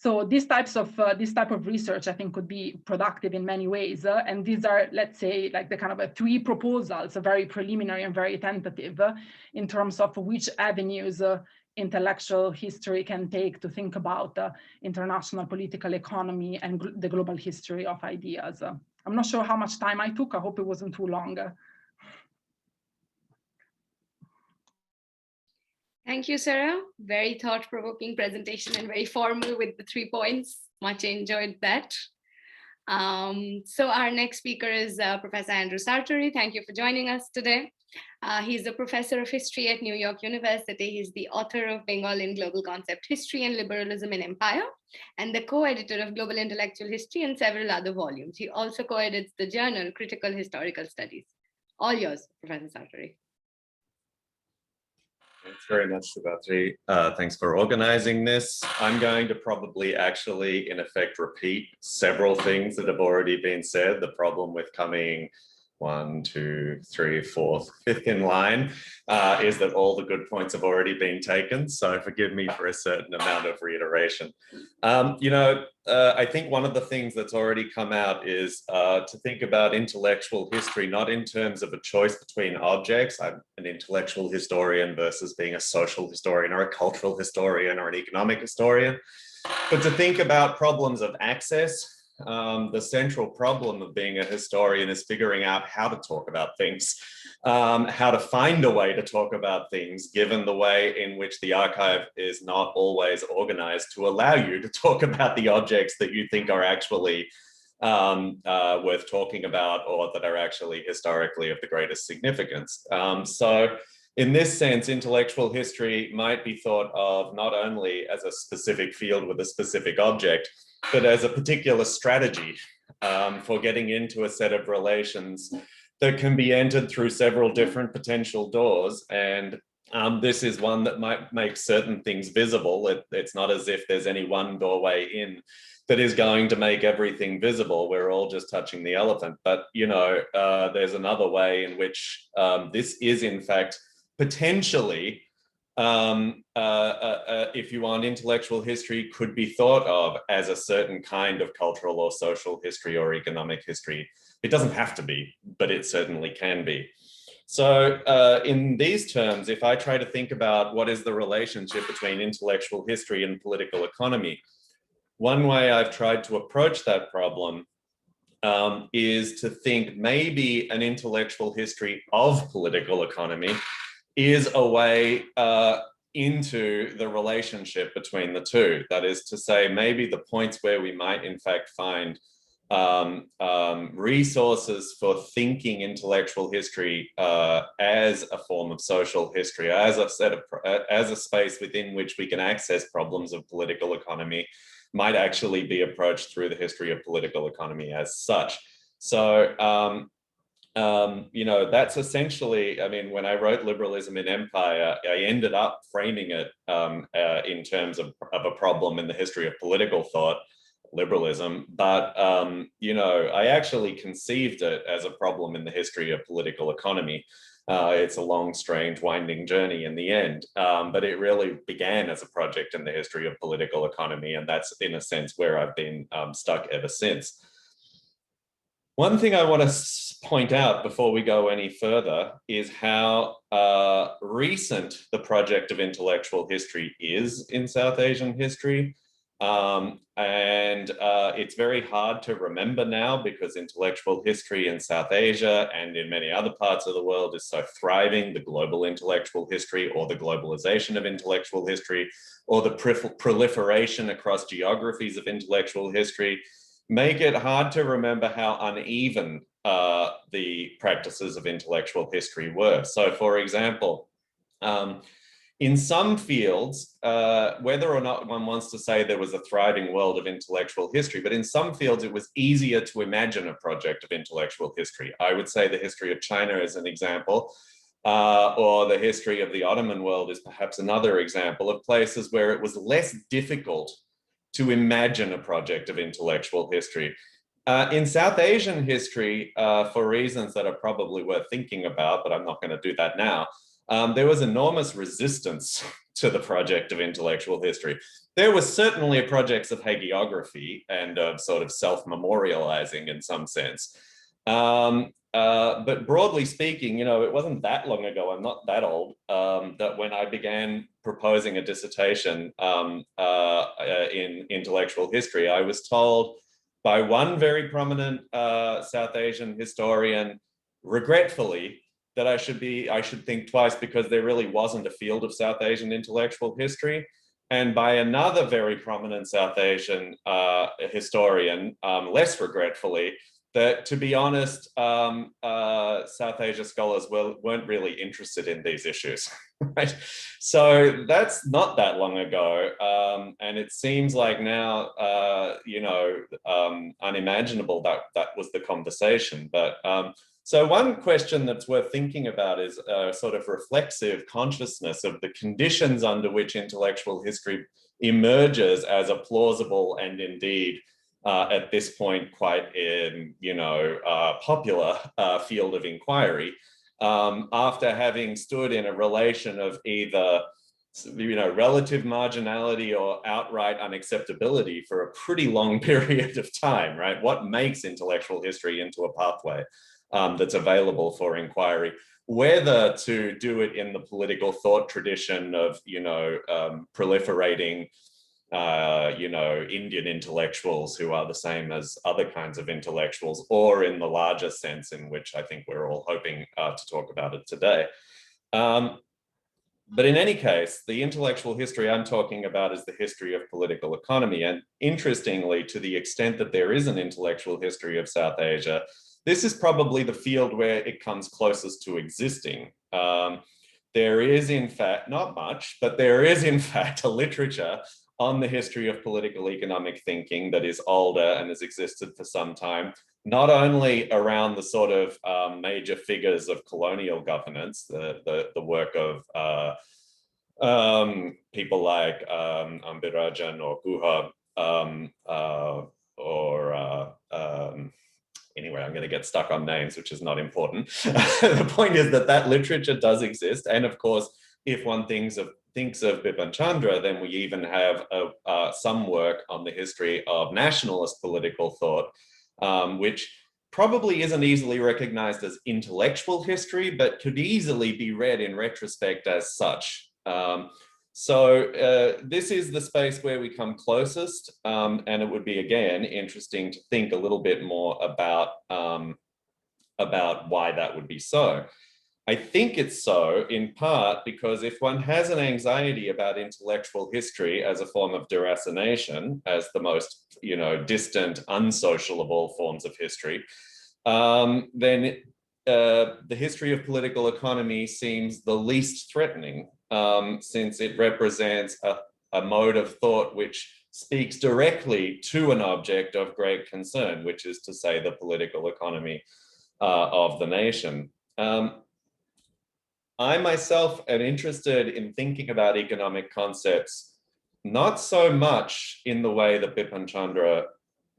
So this type of research, I think, could be productive in many ways. And these are, let's say, like the kind of 3 proposals, very preliminary and very tentative, in terms of which avenues intellectual history can take to think about international political economy and the global history of ideas. I'm not sure how much time I took. I hope it wasn't too long. Thank you, Sarah. Very thought-provoking presentation and very formal with the 3 points. Much enjoyed that. So our next speaker is Professor Andrew Sartori. Thank you for joining us today. He's a professor of history at New York University. He's the author of Bengal in Global Concept History and Liberalism in Empire, and the co-editor of Global Intellectual History and several other volumes. He also co-edits the journal Critical Historical Studies. All yours, Professor Sartori. Thanks very much, Shuvatri. Thanks for organizing this. I'm going to probably actually, in effect, repeat several things that have already been said. The problem with coming 1, 2, 3, 4, 5th in line is that all the good points have already been taken. So forgive me for a certain amount of reiteration. I think one of the things that's already come out is to think about intellectual history, not in terms of a choice between objects. I'm an intellectual historian versus being a social historian or a cultural historian or an economic historian, but to think about problems of access. The central problem of being a historian is figuring out how to talk about things, how to find a way to talk about things, given the way in which the archive is not always organized to allow you to talk about the objects that you think are actually worth talking about or that are actually historically of the greatest significance. So in this sense, intellectual history might be thought of not only as a specific field with a specific object, but as a particular strategy for getting into a set of relations that can be entered through several different potential doors. And this is one that might make certain things visible. It's not as if there's any one doorway in that is going to make everything visible. We're all just touching the elephant. But, there's another way in which this is, in fact, potentially, if you want, intellectual history could be thought of as a certain kind of cultural or social history or economic history. It doesn't have to be, but it certainly can be. So in these terms, if I try to think about what is the relationship between intellectual history and political economy, one way I've tried to approach that problem is to think maybe an intellectual history of political economy is a way into the relationship between the two. That is to say, maybe the points where we might in fact find resources for thinking intellectual history as a form of social history, as a space within which we can access problems of political economy, might actually be approached through the history of political economy as such. So that's essentially, when I wrote Liberalism in Empire, I ended up framing it in terms of a problem in the history of political thought, liberalism, but, I actually conceived it as a problem in the history of political economy. It's a long, strange, winding journey in the end, but it really began as a project in the history of political economy, and that's, in a sense, where I've been stuck ever since. One thing I want to point out before we go any further is how recent the project of intellectual history is in South Asian history. It's very hard to remember now because intellectual history in South Asia and in many other parts of the world is so thriving. The global intellectual history, or the globalization of intellectual history, or the proliferation across geographies of intellectual history make it hard to remember how uneven the practices of intellectual history were. So, for example, in some fields, whether or not one wants to say there was a thriving world of intellectual history, but in some fields it was easier to imagine a project of intellectual history. I would say the history of China is an example, or the history of the Ottoman world is perhaps another example of places where it was less difficult to imagine a project of intellectual history. In South Asian history, for reasons that are probably worth thinking about, but I'm not going to do that now, there was enormous resistance to the project of intellectual history. There was certainly projects of hagiography and of sort of self-memorializing in some sense. But broadly speaking, it wasn't that long ago, I'm not that old, that when I began proposing a dissertation in intellectual history, I was told by one very prominent South Asian historian, regretfully, that I should think twice because there really wasn't a field of South Asian intellectual history. And by another very prominent South Asian historian, less regretfully, that to be honest, South Asia scholars weren't really interested in these issues, right? So that's not that long ago. And it seems like now, unimaginable that was the conversation. But so one question that's worth thinking about is a sort of reflexive consciousness of the conditions under which intellectual history emerges as a plausible and indeed at this point quite popular field of inquiry, after having stood in a relation of either relative marginality or outright unacceptability for a pretty long period of time, right? What makes intellectual history into a pathway that's available for inquiry? Whether to do it in the political thought tradition of proliferating Indian intellectuals who are the same as other kinds of intellectuals, or in the larger sense in which I think we're all hoping to talk about it today. But in any case, the intellectual history I'm talking about is the history of political economy. And interestingly, to the extent that there is an intellectual history of South Asia, this is probably the field where it comes closest to existing. There is, in fact, not much, but there is, in fact, a literature on the history of political economic thinking that is older and has existed for some time, not only around the sort of major figures of colonial governance, the work of people like Ambirajan or Guha, anyway, I'm going to get stuck on names, which is not important. The point is that literature does exist. And of course, if one thinks of Bipin Chandra, then we even have some work on the history of nationalist political thought, which probably isn't easily recognized as intellectual history, but could easily be read in retrospect as such. So this is the space where we come closest, and it would be, again, interesting to think a little bit more about why that would be so. I think it's so in part because if one has an anxiety about intellectual history as a form of deracination, as the most, distant, unsociable forms of history, then the history of political economy seems the least threatening, since it represents a mode of thought which speaks directly to an object of great concern, which is to say the political economy of the nation. I myself am interested in thinking about economic concepts, not so much in the way that Bipin Chandra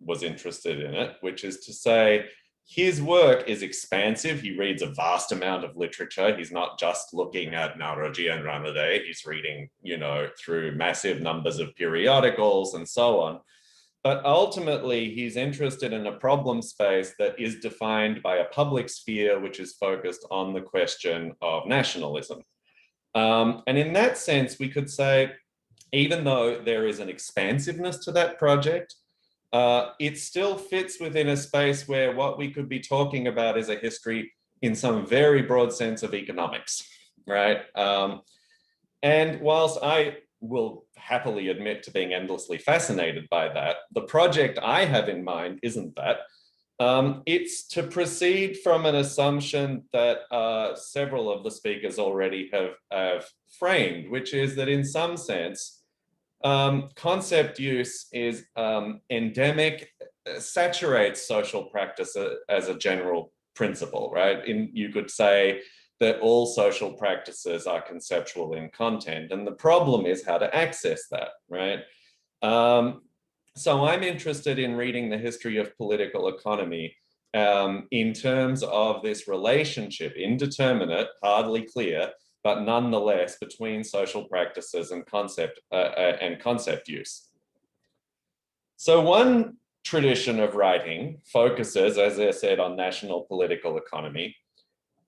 was interested in it, which is to say, his work is expansive. He reads a vast amount of literature. He's not just looking at Banerjee and Ranade. He's reading, through massive numbers of periodicals and so on. But ultimately, he's interested in a problem space that is defined by a public sphere, which is focused on the question of nationalism. And in that sense, we could say, even though there is an expansiveness to that project, it still fits within a space where what we could be talking about is a history in some very broad sense of economics, right? And whilst I will happily admit to being endlessly fascinated by that, the project I have in mind isn't that. It's to proceed from an assumption that several of the speakers already have framed, which is that in some sense, concept use is endemic, saturates social practice as a general principle, right? You could say that all social practices are conceptual in content, and the problem is how to access that, right? So I'm interested in reading the history of political economy in terms of this relationship, indeterminate, hardly clear, but nonetheless between social practices and concept use. So one tradition of writing focuses, as I said, on national political economy.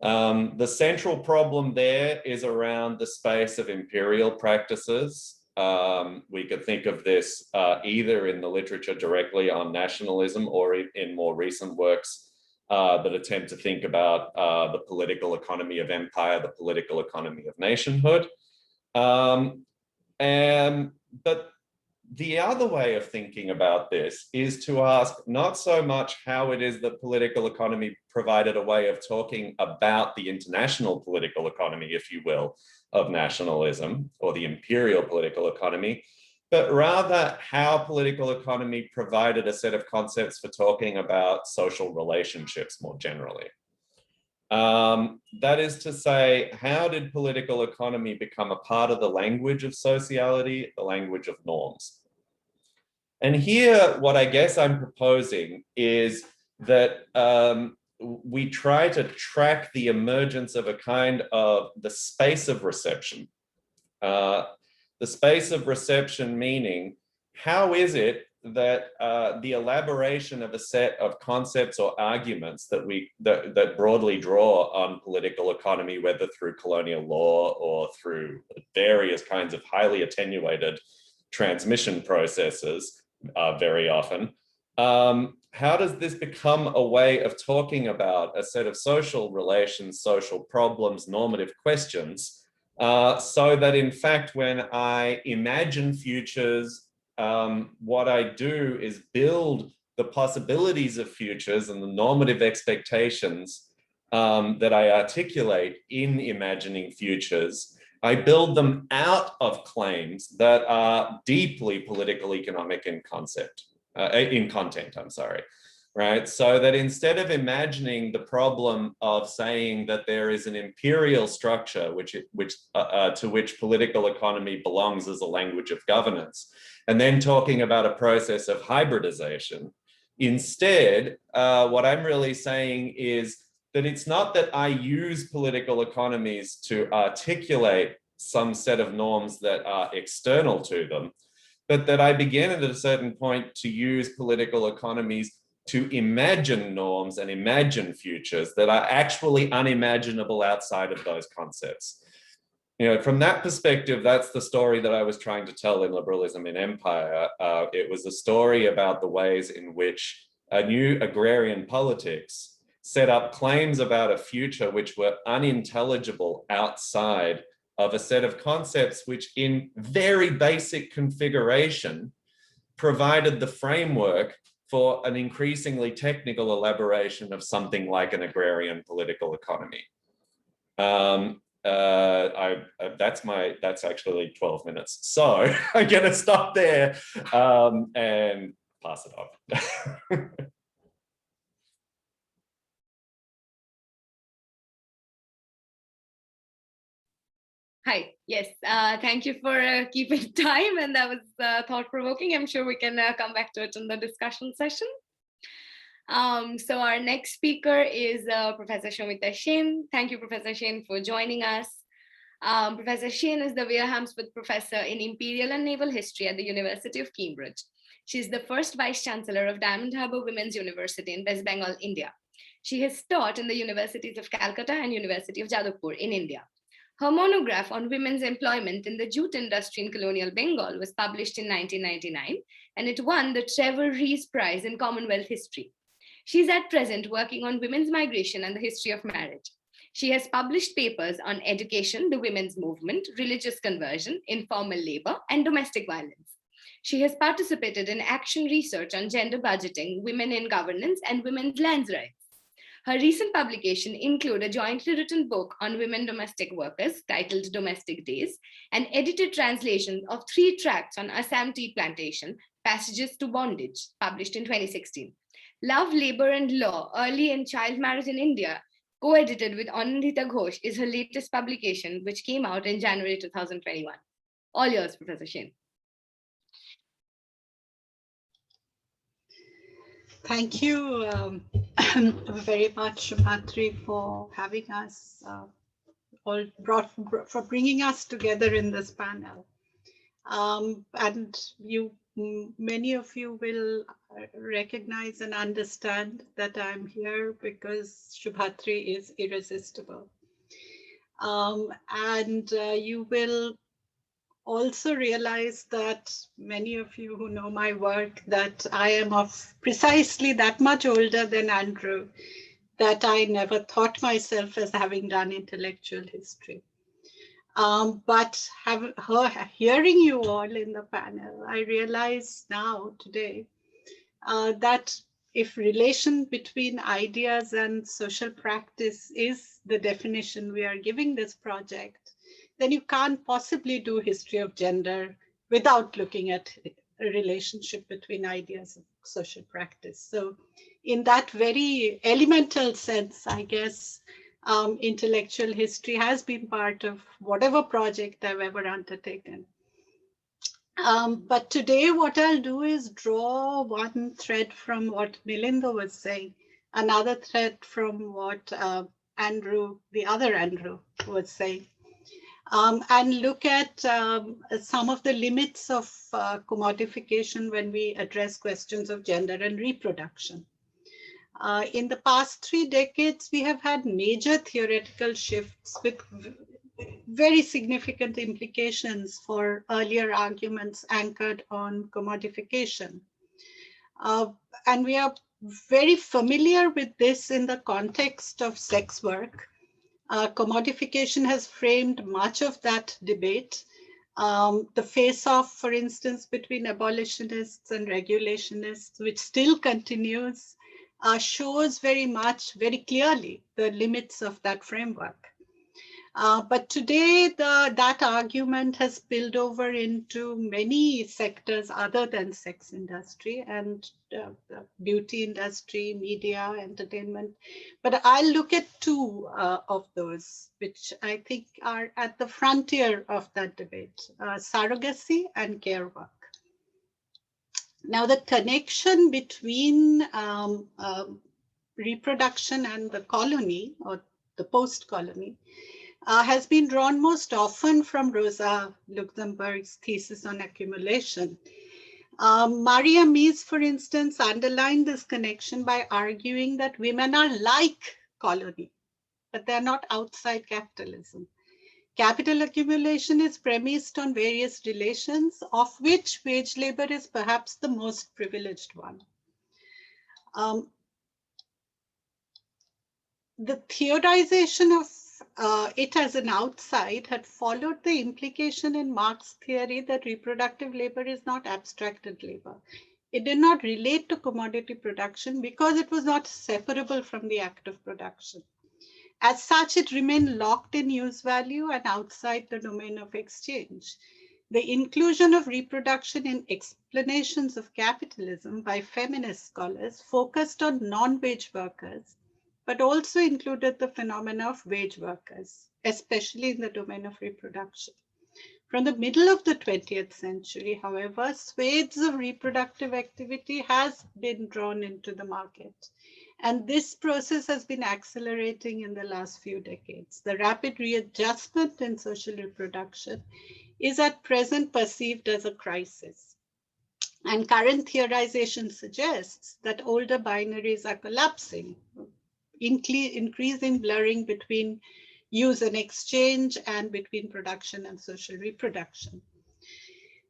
The central problem there is around the space of imperial practices. We could think of this either in the literature directly on nationalism or in more recent works that attempt to think about the political economy of empire, the political economy of nationhood. But the other way of thinking about this is to ask not so much how it is that political economy provided a way of talking about the international political economy, if you will, of nationalism or the imperial political economy, but rather how political economy provided a set of concepts for talking about social relationships more generally. That is to say, how did political economy become a part of the language of sociality, the language of norms? And here, what I guess I'm proposing is that we try to track the emergence of a kind of the space of reception. The space of reception meaning, how is it that the elaboration of a set of concepts or arguments that broadly draw on political economy, whether through colonial law or through various kinds of highly attenuated transmission processes, very often, how does this become a way of talking about a set of social relations, social problems, normative questions, so that in fact, when I imagine futures, what I do is build the possibilities of futures and the normative expectations that I articulate in imagining futures. I build them out of claims that are deeply political economic in content, I'm sorry, right? So that instead of imagining the problem of saying that there is an imperial structure to which political economy belongs as a language of governance, and then talking about a process of hybridization, instead, what I'm really saying is that it's not that I use political economies to articulate some set of norms that are external to them, but that I begin at a certain point to use political economies to imagine norms and imagine futures that are actually unimaginable outside of those concepts. You know, from that perspective, that's the story that I was trying to tell in Liberalism in Empire. It was a story about the ways in which a new agrarian politics set up claims about a future which were unintelligible outside of a set of concepts which in very basic configuration provided the framework for an increasingly technical elaboration of something like an agrarian political economy. That's actually 12 minutes. So I'm gonna stop there and pass it on. Hi, yes, thank you for keeping time, and that was thought-provoking. I'm sure we can come back to it in the discussion session. So our next speaker is Professor Sumita Sen. Thank you, Professor Sen, for joining us. Professor Sen is the Wilhelmsworth Professor in Imperial and Naval History at the University of Cambridge. She is the first Vice Chancellor of Diamond Harbour Women's University in West Bengal, India. She has taught in the Universities of Calcutta and University of Jadavpur in India. Her monograph on women's employment in the jute industry in colonial Bengal was published in 1999, and it won the Trevor Rees Prize in Commonwealth History. She is at present working on women's migration and the history of marriage. She has published papers on education, the women's movement, religious conversion, informal labor, and domestic violence. She has participated in action research on gender budgeting, women in governance, and women's land rights. Her recent publication include a jointly written book on women domestic workers titled Domestic Days, and edited translation of 3 tracts on Assam tea plantation, Passages to Bondage, published in 2016. Love, Labor and Law, Early and Child Marriage in India, co-edited with Anandita Ghosh, is her latest publication, which came out in January 2021. All yours, Professor Sen. Thank you very much, Shuvatri, for having us for bringing us together in this panel. And many of you will recognize and understand that I'm here because Shuvatri is irresistible. You will also realize that many of you who know my work, that I am of precisely that much older than Andrew, that I never thought myself as having done intellectual history. But hearing you all in the panel, I realize now today that if relation between ideas and social practice is the definition we are giving this project, then you can't possibly do history of gender without looking at a relationship between ideas and social practice. So in that very elemental sense, I guess, intellectual history has been part of whatever project I've ever undertaken. But today what I'll do is draw one thread from what Milinda was saying, another thread from what Andrew, the other Andrew, was saying. And look at some of the limits of commodification when we address questions of gender and reproduction. In the past 3 decades, we have had major theoretical shifts with very significant implications for earlier arguments anchored on commodification. And we are very familiar with this in the context of sex work. Commodification has framed much of that debate. The face-off, for instance, between abolitionists and regulationists, which still continues, shows very clearly the limits of that framework. But today, that argument has spilled over into many sectors other than sex industry and the beauty industry, media, entertainment. But I'll look at 2 of those, which I think are at the frontier of that debate, surrogacy and care work. Now, the connection between reproduction and the colony or the post-colony has been drawn most often from Rosa Luxemburg's thesis on accumulation. Maria Mies, for instance, underlined this connection by arguing that women are like colony, but they're not outside capitalism. Capital accumulation is premised on various relations, of which wage labor is perhaps the most privileged one. The theorization of it as an outside had followed the implication in Marx's theory that reproductive labor is not abstracted labor. It did not relate to commodity production because it was not separable from the act of production. As such, it remained locked in use value and outside the domain of exchange. The inclusion of reproduction in explanations of capitalism by feminist scholars focused on non-wage workers, but also included the phenomena of wage workers, especially in the domain of reproduction. From the middle of the 20th century, however, swathes of reproductive activity has been drawn into the market. And this process has been accelerating in the last few decades. The rapid readjustment in social reproduction is at present perceived as a crisis. And current theorization suggests that older binaries are collapsing, increasing blurring between use and exchange and between production and social reproduction.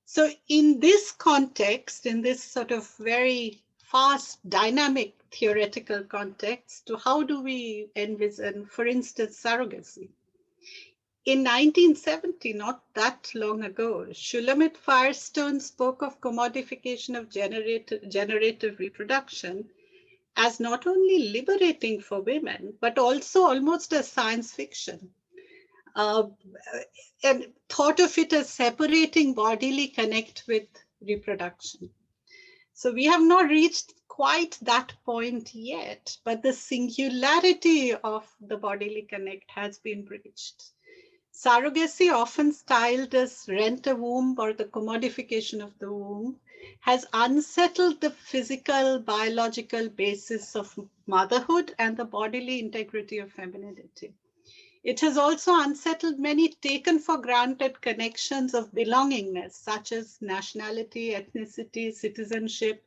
So in this context, in this sort of very fast, dynamic theoretical context, to how do we envision, for instance, surrogacy? In 1970, not that long ago, Shulamit Firestone spoke of commodification of generative reproduction as not only liberating for women, but also almost as science fiction. And thought of it as separating bodily connect with reproduction. So we have not reached quite that point yet, but the singularity of the bodily connect has been breached. Surrogacy, often styled as rent a womb or the commodification of the womb, has unsettled the physical, biological basis of motherhood and the bodily integrity of femininity. It has also unsettled many taken for granted connections of belongingness, such as nationality, ethnicity, citizenship.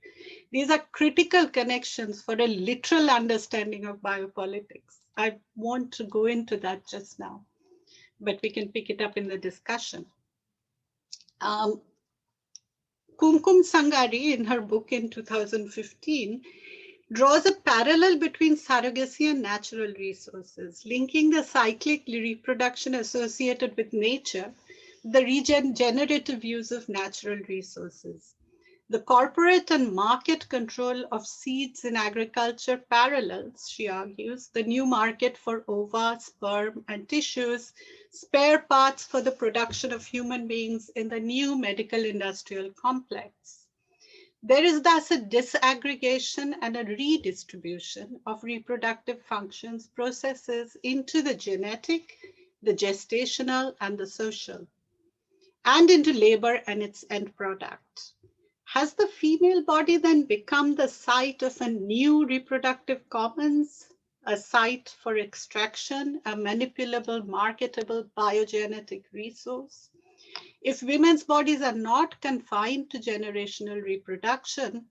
These are critical connections for a literal understanding of biopolitics. I want to go into that just now, but we can pick it up in the discussion. Kumkum Sangari, in her book in 2015, draws a parallel between surrogacy and natural resources, linking the cyclic reproduction associated with nature, the regenerative use of natural resources. The corporate and market control of seeds in agriculture parallels, she argues, the new market for ova, sperm, and tissues, spare parts for the production of human beings in the new medical industrial complex. There is thus a disaggregation and a redistribution of reproductive functions, processes into the genetic, the gestational, and the social, and into labor and its end product. Has the female body then become the site of a new reproductive commons, a site for extraction, a manipulable, marketable biogenetic resource? If women's bodies are not confined to generational reproduction,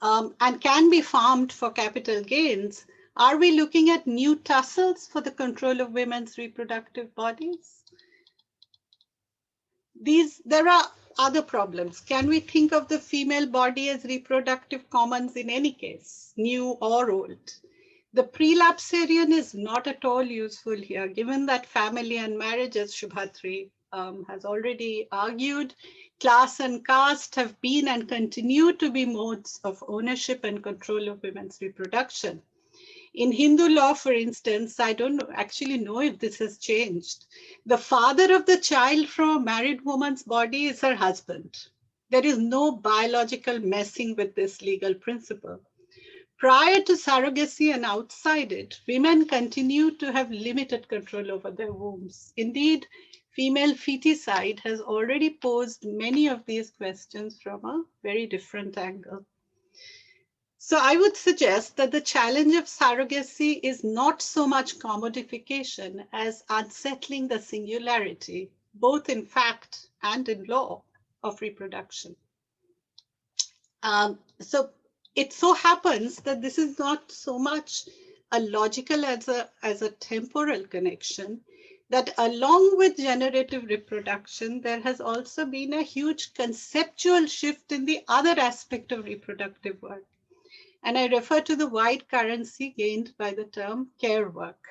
and can be farmed for capital gains, are we looking at new tussles for the control of women's reproductive bodies? There are other problems. Can we think of the female body as reproductive commons in any case, new or old? The prelapsarian is not at all useful here, given that family and marriage, as Shuvatri has already argued, class and caste have been and continue to be modes of ownership and control of women's reproduction. In Hindu law, for instance, I don't actually know if this has changed. The father of the child from a married woman's body is her husband. There is no biological messing with this legal principle. Prior to surrogacy and outside it, women continue to have limited control over their wombs. Indeed, female feticide has already posed many of these questions from a very different angle. So I would suggest that the challenge of surrogacy is not so much commodification as unsettling the singularity, both in fact and in law, of reproduction. So it so happens that this is not so much a logical as a temporal connection, that along with generative reproduction, there has also been a huge conceptual shift in the other aspect of reproductive work. And I refer to the wide currency gained by the term care work.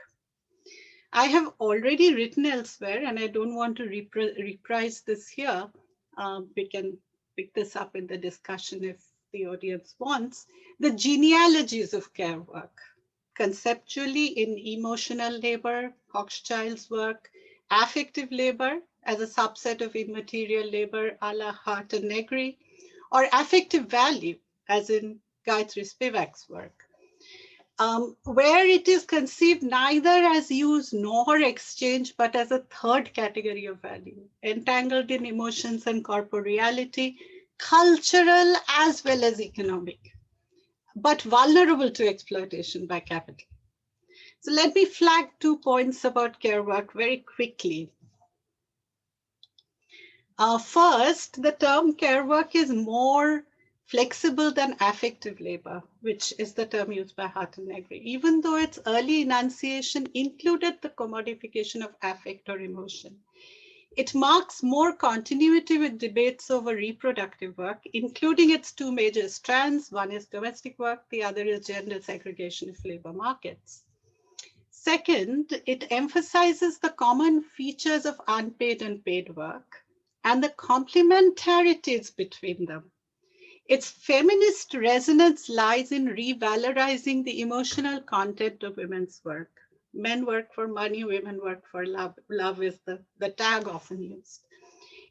I have already written elsewhere, and I don't want to reprise this here. We can pick this up in the discussion if the audience wants. The genealogies of care work, conceptually in emotional labor, Hochschild's work, affective labor as a subset of immaterial labor a la Hart and Negri, or affective value as in Gayatri Spivak's work, where it is conceived neither as use nor exchange, but as a third category of value, entangled in emotions and corporeality, cultural as well as economic, but vulnerable to exploitation by capital. So let me flag 2 points about care work very quickly. First, the term care work is more flexible than affective labor, which is the term used by Hart and Negri, even though its early enunciation included the commodification of affect or emotion. It marks more continuity with debates over reproductive work, including its 2 major strands. One is domestic work, the other is gender segregation of labor markets. Second, it emphasizes the common features of unpaid and paid work and the complementarities between them. Its feminist resonance lies in revalorizing the emotional content of women's work. Men work for money, women work for love. Love is the tag often used.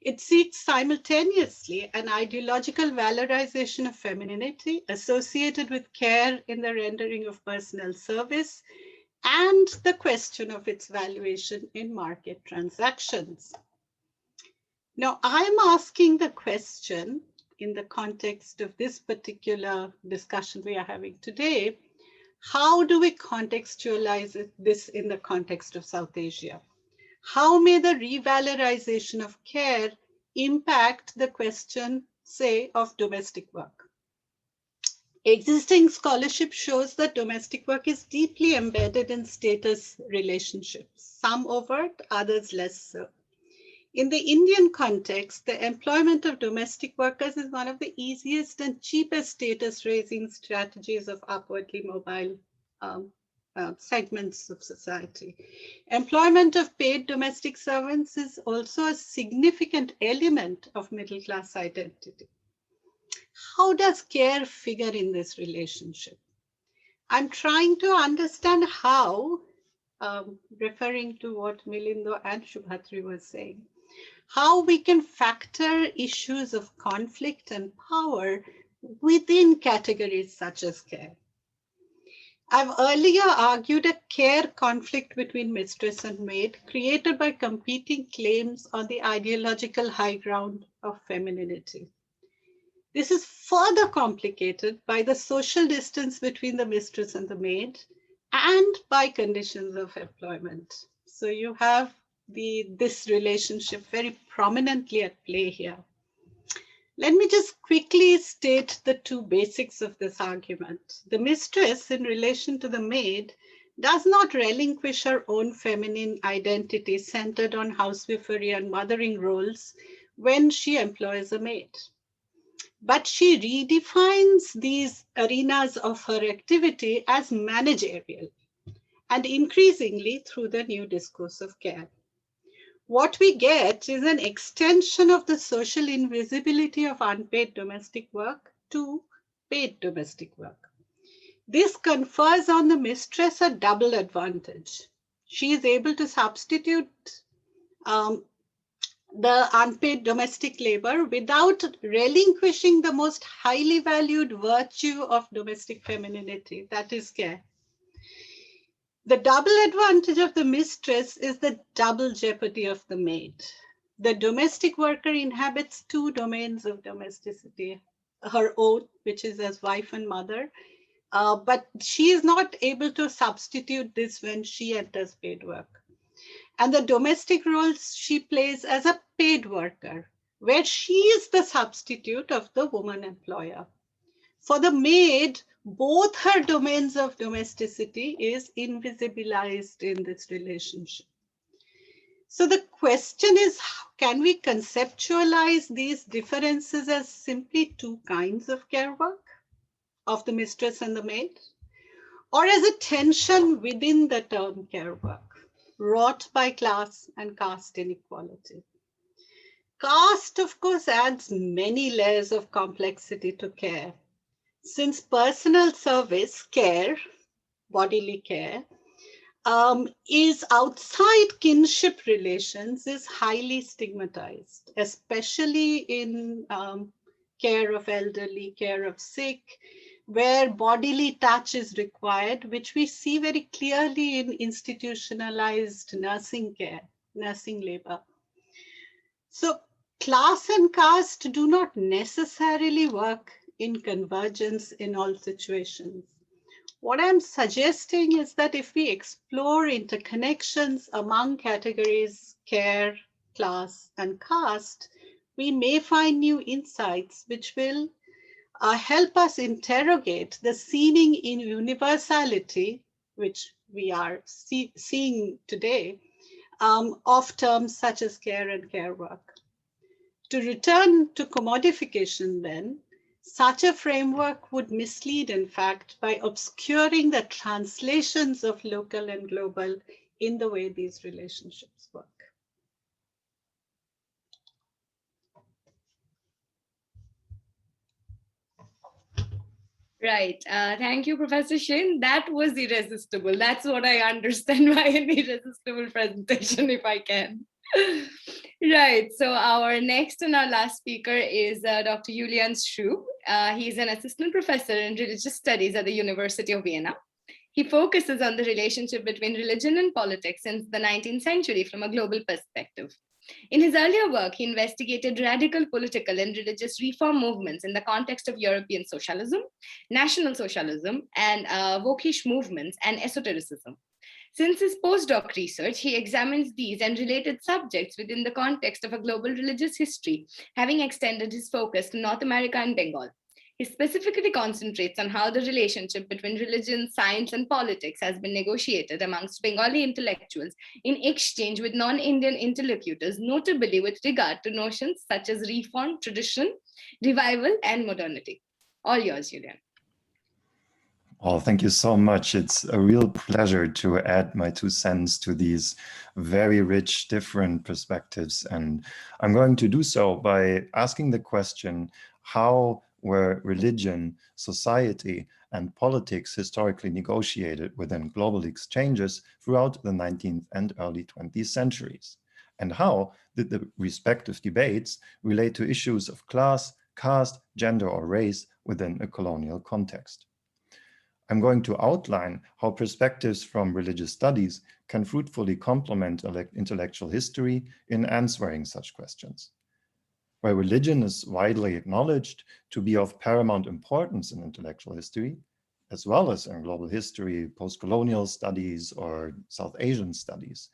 It seeks simultaneously an ideological valorization of femininity associated with care in the rendering of personal service and the question of its valuation in market transactions. Now, I'm asking the question, in the context of this particular discussion we are having today, how do we contextualize this in the context of South Asia? How may the revalorization of care impact the question, say, of domestic work? Existing scholarship shows that domestic work is deeply embedded in status relationships, some overt, others less so. In the Indian context, the employment of domestic workers is one of the easiest and cheapest status-raising strategies of upwardly mobile segments of society. Employment of paid domestic servants is also a significant element of middle-class identity. How does care figure in this relationship? I'm trying to understand how, referring to what Milinda and Shuvatri were saying, how we can factor issues of conflict and power within categories such as care. I've earlier argued a care conflict between mistress and maid created by competing claims on the ideological high ground of femininity. This is further complicated by the social distance between the mistress and the maid and by conditions of employment. So you have this relationship very prominently at play here. Let me just quickly state the two basics of this argument. The mistress, in relation to the maid, does not relinquish her own feminine identity centered on housewifery and mothering roles when she employs a maid. But she redefines these arenas of her activity as managerial, and increasingly through the new discourse of care. What we get is an extension of the social invisibility of unpaid domestic work to paid domestic work. This confers on the mistress a double advantage. She is able to substitute the unpaid domestic labor without relinquishing the most highly valued virtue of domestic femininity, that is care. The double advantage of the mistress is the double jeopardy of the maid. The domestic worker inhabits two domains of domesticity, her own, which is as wife and mother, but she is not able to substitute this when she enters paid work. And the domestic roles she plays as a paid worker, where she is the substitute of the woman employer. For the maid, both her domains of domesticity is invisibilized in this relationship. So the question is, can we conceptualize these differences as simply two kinds of care work, of the mistress and the maid, or as a tension within the term care work, wrought by class and caste inequality? Caste, of course, adds many layers of complexity to care. Since personal service care, bodily care, is outside kinship relations, is highly stigmatized, especially in care of elderly, care of sick, where bodily touch is required, which we see very clearly in institutionalized nursing care, nursing labor. So class and caste do not necessarily work in convergence in all situations. What I'm suggesting is that if we explore interconnections among categories, care, class, and caste, we may find new insights which will help us interrogate the seeming in universality, which we are seeing today, of terms such as care and care work. To return to commodification then, such a framework would mislead, in fact, by obscuring the translations of local and global in the way these relationships work. Right. Thank you, Professor Shin. That was irresistible. That's what I understand by an irresistible presentation, if I can. Right. So our next and our last speaker is Dr. Julian Strube. He's an assistant professor in religious studies at the University of Vienna. He focuses on the relationship between religion and politics since the 19th century from a global perspective. In his earlier work, he investigated radical political and religious reform movements in the context of European socialism, National Socialism, and Völkisch movements and esotericism. Since his postdoc research, he examines these and related subjects within the context of a global religious history, having extended his focus to North America and Bengal. He specifically concentrates on how the relationship between religion, science, and politics has been negotiated amongst Bengali intellectuals in exchange with non-Indian interlocutors, notably with regard to notions such as reform, tradition, revival, and modernity. All yours, Julian. Oh, thank you so much. It's a real pleasure to add my 2 cents to these very rich, different perspectives. And I'm going to do so by asking the question, how were religion, society, and politics historically negotiated within global exchanges throughout the 19th and early 20th centuries? And how did the respective debates relate to issues of class, caste, gender, or race within a colonial context? I'm going to outline how perspectives from religious studies can fruitfully complement intellectual history in answering such questions. Where religion is widely acknowledged to be of paramount importance in intellectual history, as well as in global history, post-colonial studies, or South Asian studies,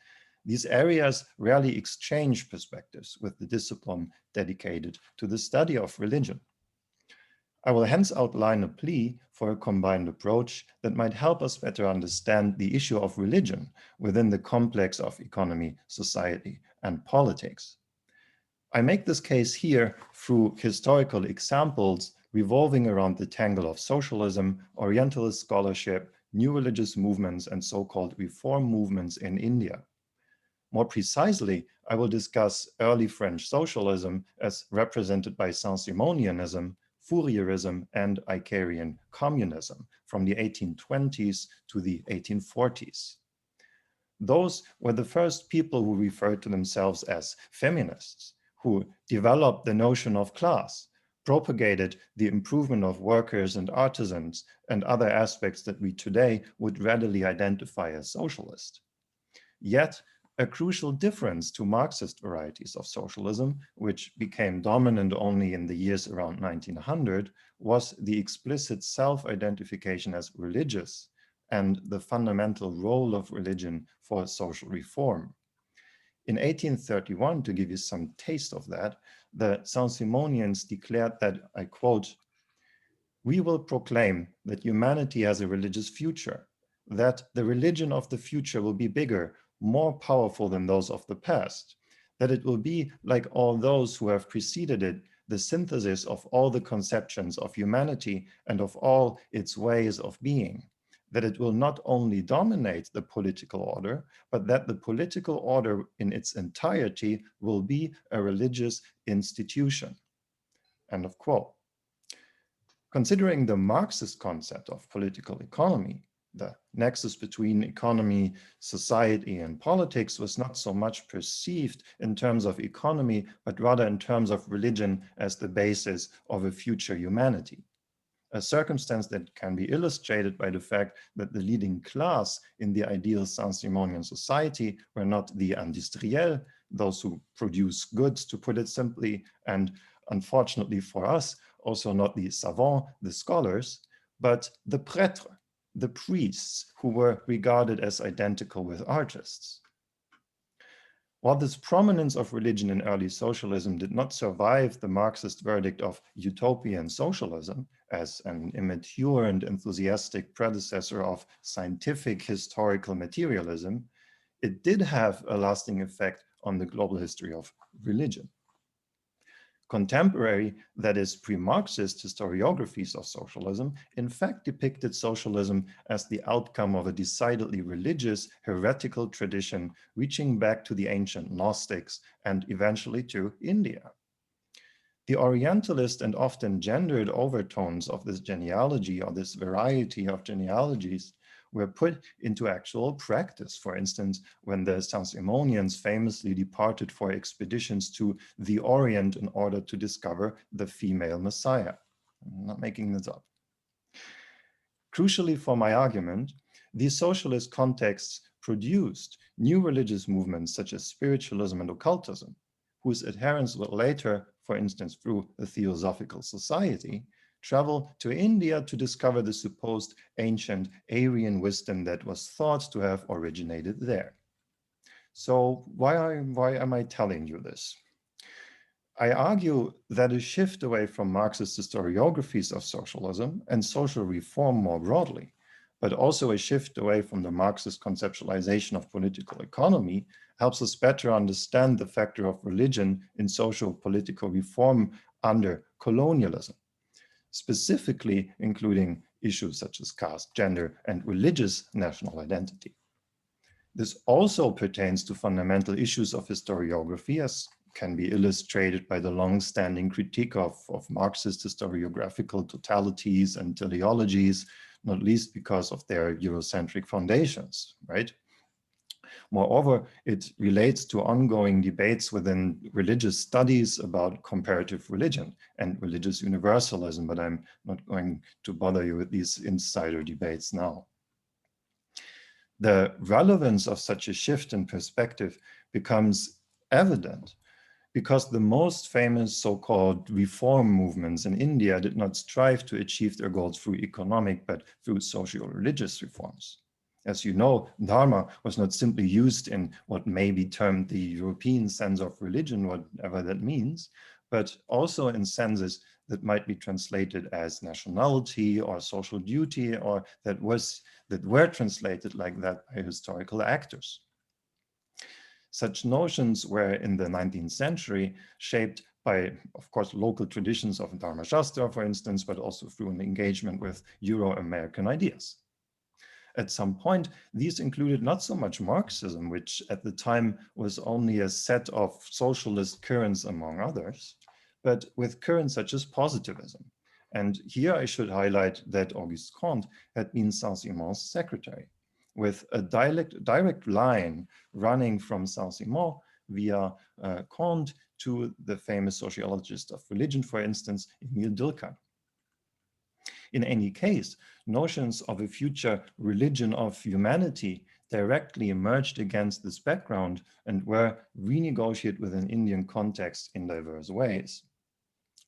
these areas rarely exchange perspectives with the discipline dedicated to the study of religion. I will hence outline a plea for a combined approach that might help us better understand the issue of religion within the complex of economy, society, and politics. I make this case here through historical examples revolving around the tangle of socialism, Orientalist scholarship, new religious movements, and so-called reform movements in India. More precisely, I will discuss early French socialism as represented by Saint-Simonianism, Fourierism, and Icarian communism from the 1820s to the 1840s. Those were the first people who referred to themselves as feminists, who developed the notion of class, propagated the improvement of workers and artisans, and other aspects that we today would readily identify as socialist. Yet, a crucial difference to Marxist varieties of socialism, which became dominant only in the years around 1900, was the explicit self-identification as religious and the fundamental role of religion for social reform. In 1831, to give you some taste of that, the Saint-Simonians declared that, I quote, "We will proclaim that humanity has a religious future, that the religion of the future will be bigger, more powerful than those of the past, that it will be like all those who have preceded it, the synthesis of all the conceptions of humanity and of all its ways of being, that it will not only dominate the political order, but that the political order in its entirety will be a religious institution." End of quote. Considering the Marxist concept of political economy, the nexus between economy, society, and politics was not so much perceived in terms of economy, but rather in terms of religion as the basis of a future humanity. A circumstance that can be illustrated by the fact that the leading class in the ideal Saint-Simonian society were not the industriels, those who produce goods, to put it simply, and unfortunately for us, also not the savants, the scholars, but the prêtres, the priests, who were regarded as identical with artists. While this prominence of religion in early socialism did not survive the Marxist verdict of utopian socialism as an immature and enthusiastic predecessor of scientific historical materialism, it did have a lasting effect on the global history of religion. Contemporary, that is pre-Marxist historiographies of socialism, in fact depicted socialism as the outcome of a decidedly religious, heretical tradition reaching back to the ancient Gnostics and eventually to India. The Orientalist and often gendered overtones of this genealogy, or this variety of genealogies, were put into actual practice. For instance, when the Saint-Simonians famously departed for expeditions to the Orient in order to discover the female Messiah. I'm not making this up. Crucially for my argument, these socialist contexts produced new religious movements such as spiritualism and occultism, whose adherents would later, for instance, through a Theosophical Society, travel to India to discover the supposed ancient Aryan wisdom that was thought to have originated there. So why am I telling you this? I argue that a shift away from Marxist historiographies of socialism and social reform more broadly, but also a shift away from the Marxist conceptualization of political economy, helps us better understand the factor of religion in social political reform under colonialism, specifically including issues such as caste, gender, and religious national identity. This also pertains to fundamental issues of historiography, as can be illustrated by the long-standing critique of Marxist historiographical totalities and teleologies, not least because of their Eurocentric foundations, right? Moreover, it relates to ongoing debates within religious studies about comparative religion and religious universalism, but I'm not going to bother you with these insider debates now. The relevance of such a shift in perspective becomes evident because the most famous so-called reform movements in India did not strive to achieve their goals through economic, but through socio-religious reforms. As you know, Dharma was not simply used in what may be termed the European sense of religion, whatever that means, but also in senses that might be translated as nationality or social duty, or that were translated like that by historical actors. Such notions were in the 19th century shaped by, of course, local traditions of Dharma Shastra, for instance, but also through an engagement with Euro-American ideas. At some point, these included not so much Marxism, which at the time was only a set of socialist currents among others, but with currents such as positivism. And here I should highlight that Auguste Comte had been Saint-Simon's secretary, with a direct line running from Saint-Simon via Comte to the famous sociologist of religion, for instance, Émile Durkheim. In any case, notions of a future religion of humanity directly emerged against this background and were renegotiated within Indian context in diverse ways.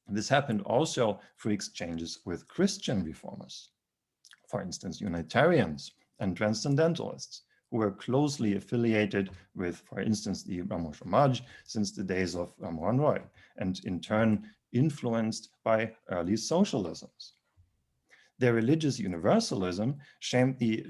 This happened also through exchanges with Christian reformers, for instance, Unitarians and Transcendentalists, who were closely affiliated with, for instance, the Brahmo Samaj since the days of Rammohan Roy, and in turn influenced by early socialisms. Their religious universalism shaped the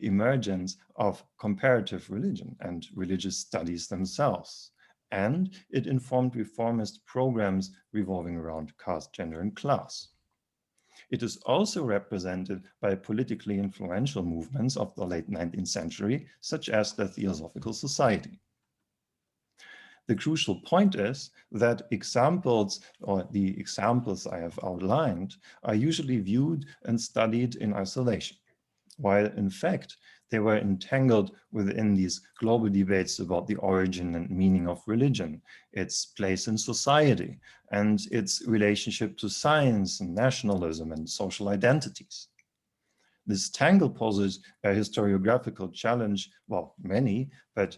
emergence of comparative religion and religious studies themselves, and it informed reformist programs revolving around caste, gender, and class. It is also represented by politically influential movements of the late 19th century, such as the Theosophical Society. The crucial point is that the examples I have outlined are usually viewed and studied in isolation, while in fact they were entangled within these global debates about the origin and meaning of religion, its place in society, and its relationship to science and nationalism and social identities. This tangle poses a historiographical challenge, well, many, but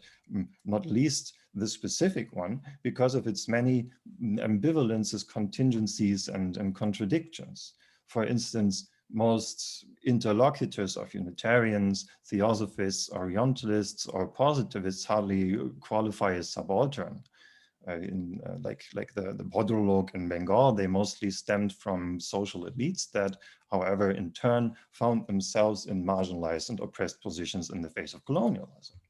not least the specific one, because of its many ambivalences, contingencies, and contradictions. For instance, most interlocutors of Unitarians, Theosophists, Orientalists, or Positivists hardly qualify as subaltern. Like the Bhadralok in Bengal, they mostly stemmed from social elites that, however, in turn found themselves in marginalized and oppressed positions in the face of colonialism.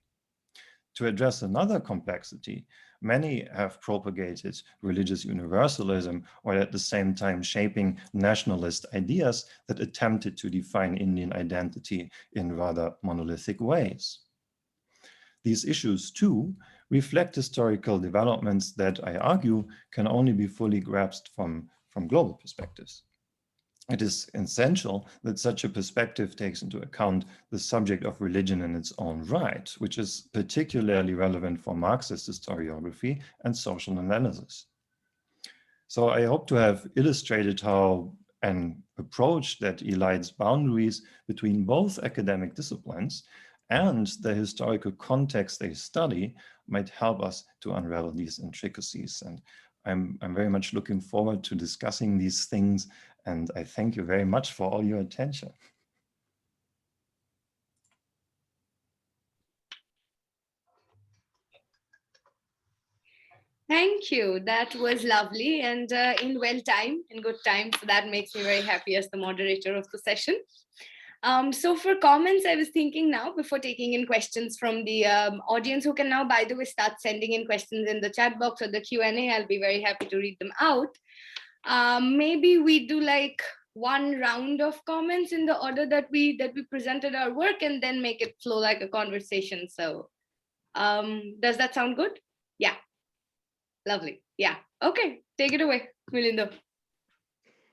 To address another complexity, many have propagated religious universalism while at the same time shaping nationalist ideas that attempted to define Indian identity in rather monolithic ways. These issues, too, reflect historical developments that, I argue, can only be fully grasped from global perspectives. It is essential that such a perspective takes into account the subject of religion in its own right, which is particularly relevant for Marxist historiography and social analysis. So I hope to have illustrated how an approach that elides boundaries between both academic disciplines and the historical context they study might help us to unravel these intricacies. And I'm very much looking forward to discussing these things, and I thank you very much for all your attention. Thank you. That was lovely and in good time. So that makes me very happy as the moderator of the session. So for comments, I was thinking now, before taking in questions from the audience, who can now, by the way, start sending in questions in the chat box or the Q&A. I'll be very happy to read them out. Maybe we do like one round of comments in the order that we presented our work, and then make it flow like a conversation. So does that sound good? Yeah. Lovely. Yeah. Okay. Take it away, Milinda.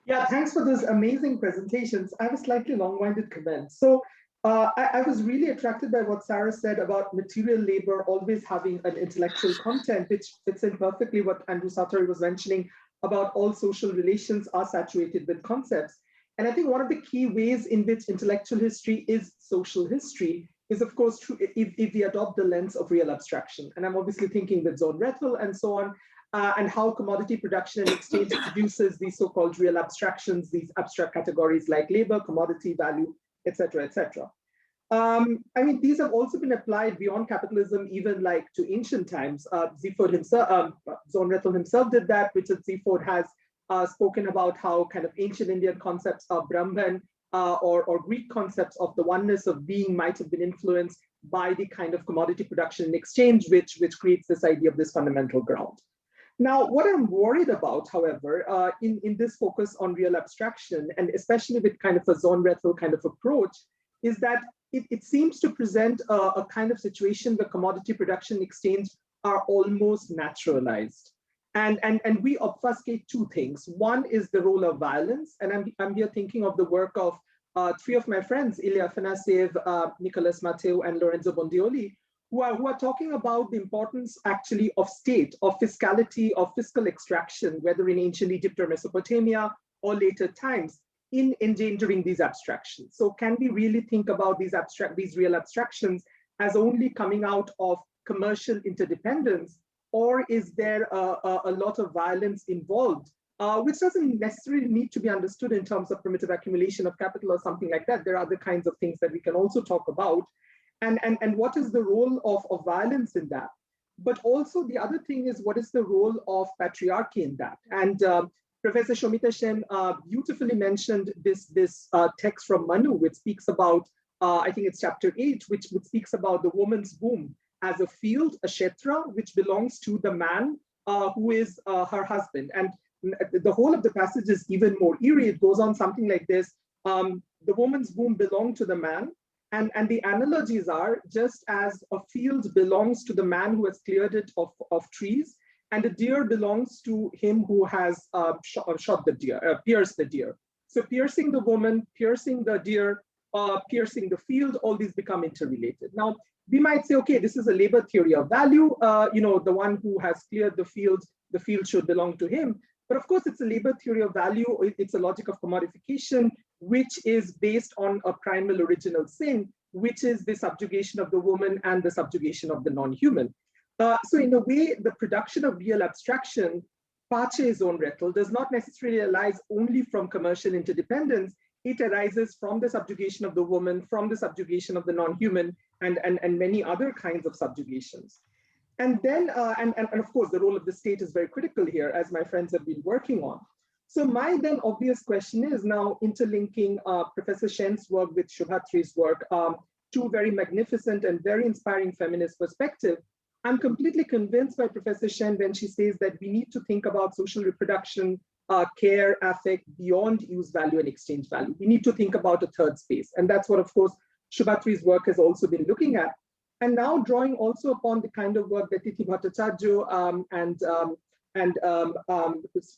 Yeah, thanks for those amazing presentations. I have a slightly long-winded comment. So I was really attracted by what Sarah said about material labor always having an intellectual content, which fits in perfectly what Andrew Sartori was mentioning about all social relations are saturated with concepts. And I think one of the key ways in which intellectual history is social history is, of course, true if we adopt the lens of real abstraction. And I'm obviously thinking with Zone Rethel and so on, and how commodity production and exchange produces these so-called real abstractions, these abstract categories like labor, commodity, value, et cetera, et cetera. I mean, these have also been applied beyond capitalism, even like to ancient times. Zeford himself, Zone Rethel himself did that. Richard Zeford has spoken about how kind of ancient Indian concepts of Brahman or Greek concepts of the oneness of being might have been influenced by the kind of commodity production and exchange, which creates this idea of this fundamental ground. Now, what I'm worried about, however, in this focus on real abstraction, and especially with kind of a Zone Rethel kind of approach, is that it seems to present a kind of situation where commodity production and exchange are almost naturalized. And we obfuscate two things. One is the role of violence, and I'm here thinking of the work of three of my friends, Ilya Afanassiev, Nicolas Matteo, and Lorenzo Bondioli, who are talking about the importance actually of state, of fiscality, of fiscal extraction, whether in ancient Egypt or Mesopotamia or later times, in engendering these abstractions. So can we really think about these real abstractions as only coming out of commercial interdependence, or is there a lot of violence involved, which doesn't necessarily need to be understood in terms of primitive accumulation of capital or something like that? There are other kinds of things that we can also talk about. And what is the role of violence in that? But also the other thing is, what is the role of patriarchy in that? And Professor Shomita Sen beautifully mentioned this text from Manu, which speaks about, I think it's chapter 8, which speaks about the woman's womb as a field, a kshetra, which belongs to the man who is her husband. And the whole of the passage is even more eerie. It goes on something like this. The woman's womb belonged to the man. And the analogies are, just as a field belongs to the man who has cleared it of trees, and a deer belongs to him who has shot the deer, pierced the deer. So piercing the woman, piercing the deer, piercing the field, all these become interrelated. Now, we might say, okay, this is a labor theory of value. The one who has cleared the field should belong to him. But of course, it's a labor theory of value. It's a logic of commodification, which is based on a primal original sin, which is the subjugation of the woman and the subjugation of the non-human. So in a way, the production of real abstraction, Pache Zone Rethel, does not necessarily arise only from commercial interdependence. It arises from the subjugation of the woman, from the subjugation of the non-human, and many other kinds of subjugations. And then, and of course, the role of the state is very critical here, as my friends have been working on. So my then obvious question is now interlinking Professor Sen's work with Shuvatri's work, two very magnificent and very inspiring feminist perspectives. I'm completely convinced by Professor Sen when she says that we need to think about social reproduction, care, affect, beyond use value and exchange value. We need to think about a third space. And that's what, of course, Shuvatri's work has also been looking at. And now drawing also upon the kind of work that Tithi Bhattacharya and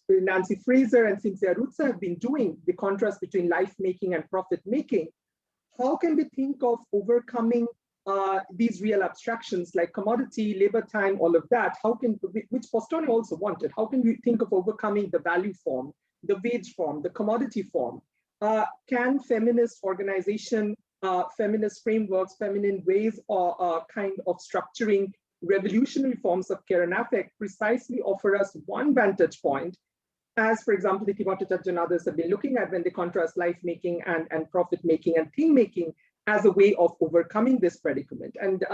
Nancy Fraser and Cynthia Rutza have been doing, the contrast between life-making and profit-making. How can we think of overcoming these real abstractions like commodity, labor time, all of that? How can, which Postone also wanted, how can we think of overcoming the value form, the wage form, the commodity form, can feminist organization, feminist frameworks, feminine ways or kind of structuring revolutionary forms of care and affect precisely offer us one vantage point, as, for example, the Tibetan and others have been looking at when they contrast life-making and profit-making and thing-making as a way of overcoming this predicament. And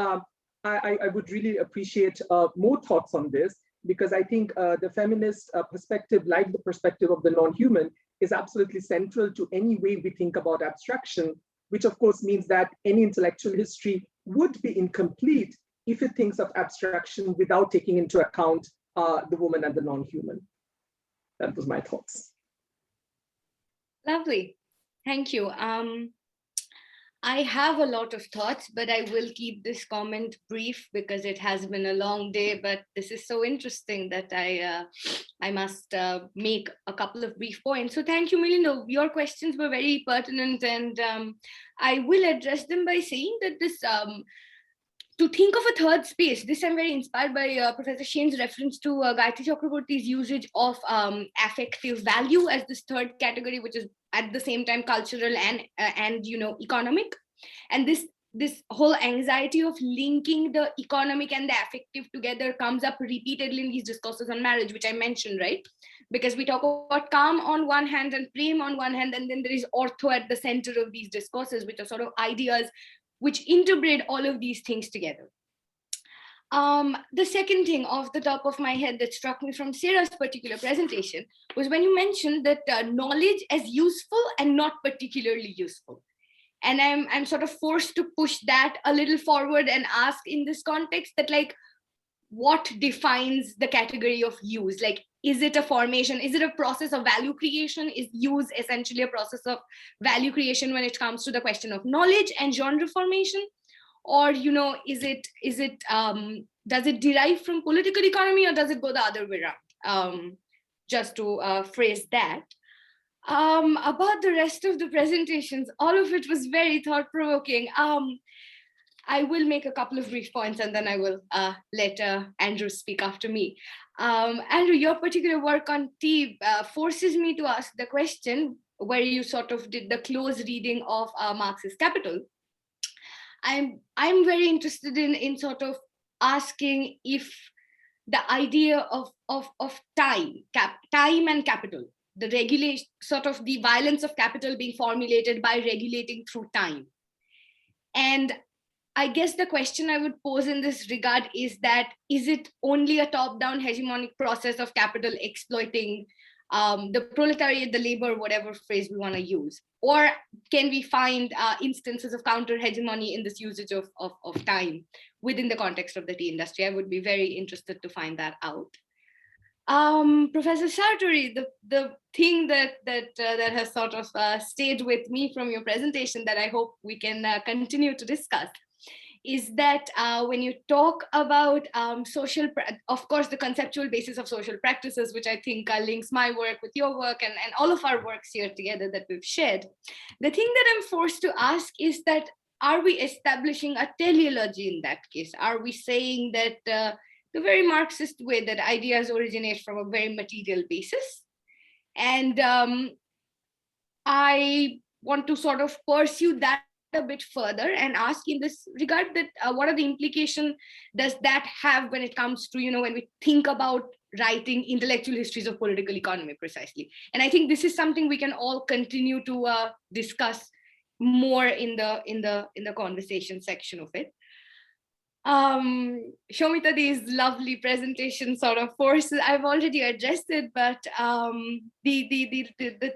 I would really appreciate more thoughts on this, because I think the feminist perspective, like the perspective of the non-human, is absolutely central to any way we think about abstraction, which of course means that any intellectual history would be incomplete if it thinks of abstraction without taking into account the woman and the non-human. That was my thoughts. Lovely, thank you. I have a lot of thoughts, but I will keep this comment brief because it has been a long day, but this is so interesting that I must make a couple of brief points. So thank you, Milinda. Your questions were very pertinent, and I will address them by saying that this, to think of a third space, this I'm very inspired by Professor Shane's reference to Gayatri Chakraborty's usage of affective value as this third category, which is at the same time cultural and economic. And this whole anxiety of linking the economic and the affective together comes up repeatedly in these discourses on marriage, which I mentioned, right? Because we talk about calm on one hand and prem on one hand, and then there is ortho at the center of these discourses, which are sort of ideas which interbreed all of these things together. The second thing off the top of my head that struck me from Sarah's particular presentation was when you mentioned that knowledge as useful and not particularly useful. And I'm sort of forced to push that a little forward and ask in this context that, like, what defines the category of use? Like, is it a formation? Is it a process of value creation? Is use essentially a process of value creation when it comes to the question of knowledge and genre formation? Or, is it does it derive from political economy, or does it go the other way around? Just to phrase that. About the rest of the presentations, all of it was very thought-provoking. I will make a couple of brief points and then I will let Andrew speak after me. Andrew, your particular work on tea forces me to ask the question where you sort of did the close reading of Marx's Capital. I'm very interested in sort of asking if the idea of time and capital, the regulation, sort of the violence of capital being formulated by regulating through time. And I guess the question I would pose in this regard is that, is it only a top-down hegemonic process of capital exploiting the proletariat, the labor, whatever phrase we want to use? Or can we find instances of counter-hegemony in this usage of time within the context of the tea industry? I would be very interested to find that out. Professor Sartori, the thing that has sort of stayed with me from your presentation that I hope we can continue to discuss is that when you talk about social, of course, the conceptual basis of social practices, which I think links my work with your work and all of our works here together that we've shared, the thing that I'm forced to ask is that, are we establishing a teleology in that case? Are we saying that the very Marxist way that ideas originate from a very material basis? And I want to sort of pursue that a bit further and ask in this regard that what are the implications does that have when it comes to, when we think about writing intellectual histories of political economy precisely? And I think this is something we can all continue to discuss more in the conversation section of it. Shomita, these lovely presentation sort of forces, I've already addressed it, but the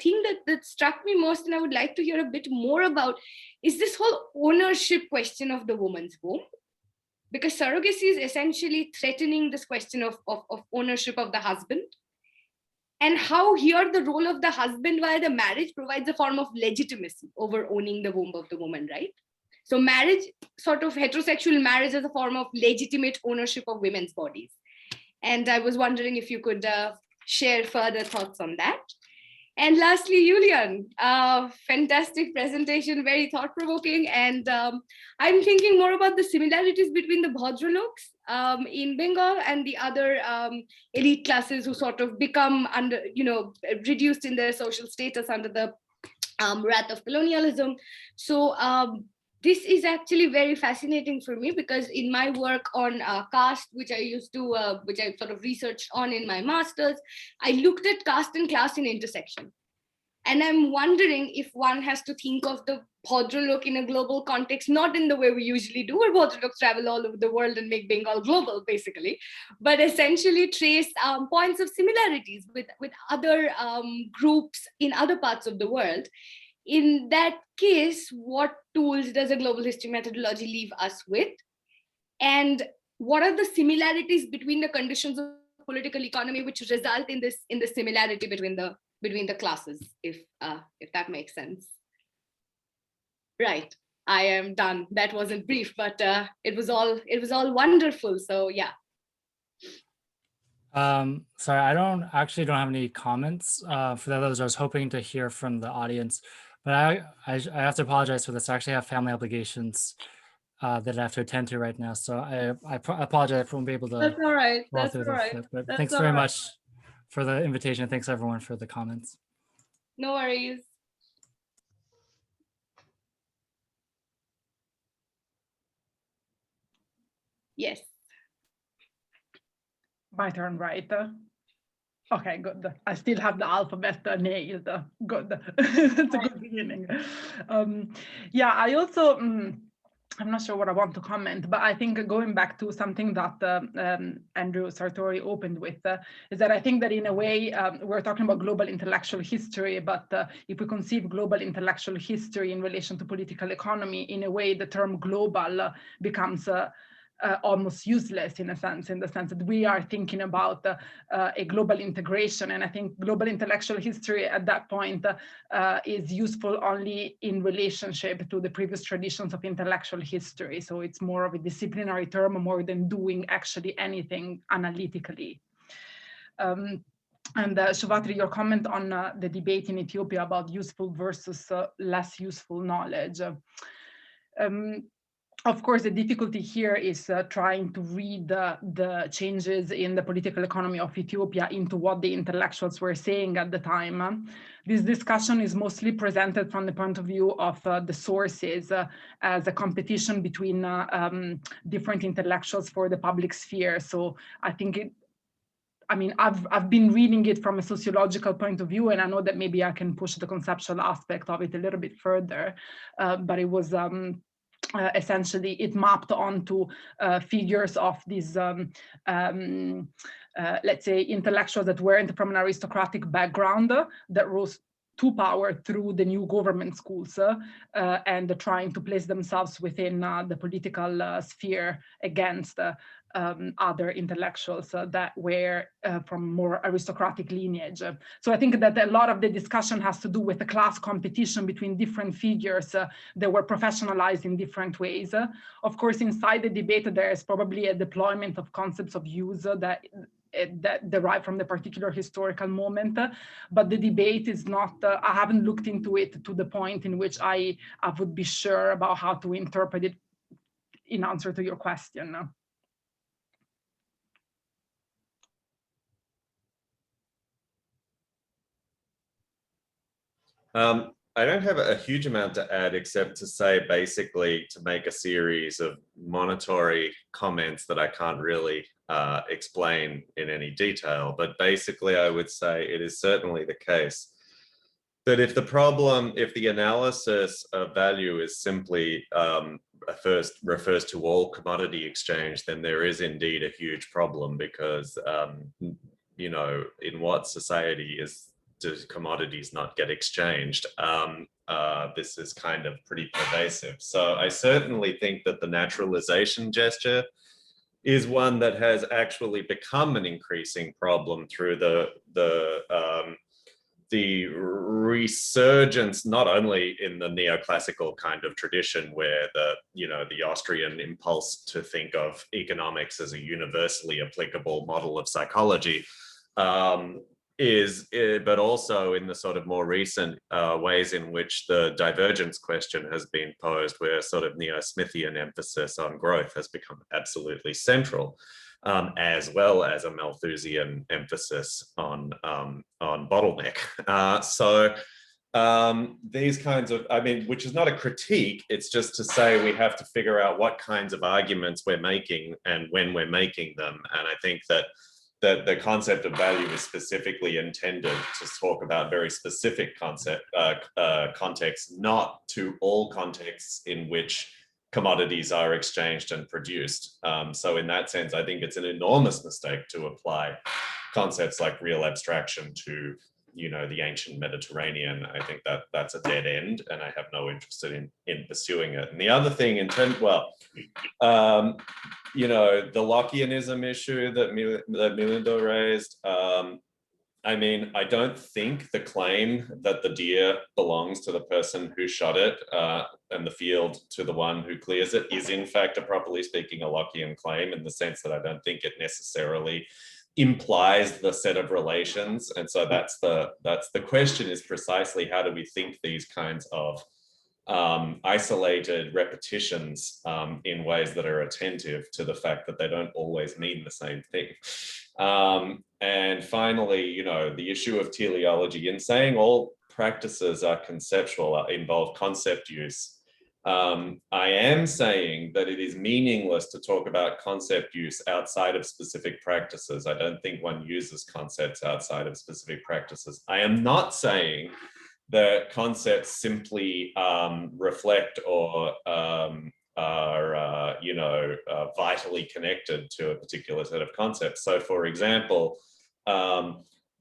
thing that struck me most and I would like to hear a bit more about is this whole ownership question of the woman's womb. Because surrogacy is essentially threatening this question of ownership of the husband, and how here the role of the husband via the marriage provides a form of legitimacy over owning the womb of the woman, right? So marriage, sort of heterosexual marriage, as a form of legitimate ownership of women's bodies. And I was wondering if you could share further thoughts on that. And lastly, Julian, fantastic presentation, very thought-provoking. And I'm thinking more about the similarities between the Bhadraloks in Bengal and the other elite classes who sort of become reduced in their social status under the Wrath of Colonialism. So this is actually very fascinating for me, because in my work on caste, which I sort of researched on in my master's, I looked at caste and class in intersection. And I'm wondering if one has to think of the Bhadralok in a global context, not in the way we usually do, where Bhadraloks travel all over the world and make Bengal global, basically, but essentially trace points of similarities with other groups in other parts of the world. In that case, what tools does a global history methodology leave us with? And what are the similarities between the conditions of political economy which result in the similarity between the classes, if that makes sense? Right, I am done. That wasn't brief, but it was all wonderful. So yeah. Sorry, I don't have any comments for the others. I was hoping to hear from the audience, but I have to apologize for this. I actually have family obligations that I have to attend to right now. So I apologize if I won't be able to. That's all right. That's all right. But thanks very much for the invitation. Thanks everyone for the comments. No worries. Yes. My turn, right? Okay, good. I still have the alphabet nailed. Good. It's a good beginning. Yeah, I also, I'm not sure what I want to comment, but I think going back to something that Andrew Sartori opened with, is that I think that in a way, we're talking about global intellectual history, but if we conceive global intellectual history in relation to political economy, in a way, the term global becomes almost useless in the sense that we are thinking about a global integration. And I think global intellectual history at that point is useful only in relationship to the previous traditions of intellectual history. So it's more of a disciplinary term more than doing actually anything analytically. And Shuvatri, your comment on the debate in Ethiopia about useful versus less useful knowledge. Of course, the difficulty here is trying to read the changes in the political economy of Ethiopia into what the intellectuals were saying at the time. This discussion is mostly presented from the point of view of the sources as a competition between different intellectuals for the public sphere. So I think I've been reading it from a sociological point of view, and I know that maybe I can push the conceptual aspect of it a little bit further, but it was essentially it mapped onto figures of these, let's say, intellectuals that weren't from an aristocratic background that rose to power through the new government schools and trying to place themselves within the political sphere against other intellectuals that were from more aristocratic lineage. So I think that a lot of the discussion has to do with the class competition between different figures that were professionalized in different ways. Of course, inside the debate, there is probably a deployment of concepts of use that derive from the particular historical moment, but the debate is not, I haven't looked into it to the point in which I would be sure about how to interpret it in answer to your question. I don't have a huge amount to add, except to say basically to make a series of monetary comments that I can't really explain in any detail. But basically, I would say it is certainly the case that if the analysis of value is simply first refers to all commodity exchange, then there is indeed a huge problem because, you know, in what society do commodities not get exchanged? This is kind of pretty pervasive. So I certainly think that the naturalization gesture is one that has actually become an increasing problem through the resurgence, not only in the neoclassical kind of tradition where the Austrian impulse to think of economics as a universally applicable model of psychology, but also in the sort of more recent ways in which the divergence question has been posed, where sort of neo-Smithian emphasis on growth has become absolutely central, as well as a Malthusian emphasis on bottleneck. So these kinds of, I mean, which is not a critique, it's just to say we have to figure out what kinds of arguments we're making and when we're making them. And I think that the concept of value is specifically intended to talk about very specific contexts, not to all contexts in which commodities are exchanged and produced. So in that sense, I think it's an enormous mistake to apply concepts like real abstraction to, you know, the ancient Mediterranean. I think that that's a dead end, and I have no interest in pursuing it. And the other thing in terms, well, you know, the Lockeanism issue that Milinda raised, I mean, I don't think the claim that the deer belongs to the person who shot it and the field to the one who clears it is in fact, properly speaking, a Lockean claim, in the sense that I don't think it necessarily implies the set of relations. And so that's the question, is precisely how do we think these kinds of isolated repetitions in ways that are attentive to the fact that they don't always mean the same thing. And finally, you know, the issue of teleology, in saying all practices are conceptual, involve concept use. I am saying that it is meaningless to talk about concept use outside of specific practices. I don't think one uses concepts outside of specific practices. I am not saying that concepts simply reflect or are, you know, vitally connected to a particular set of concepts. So for example,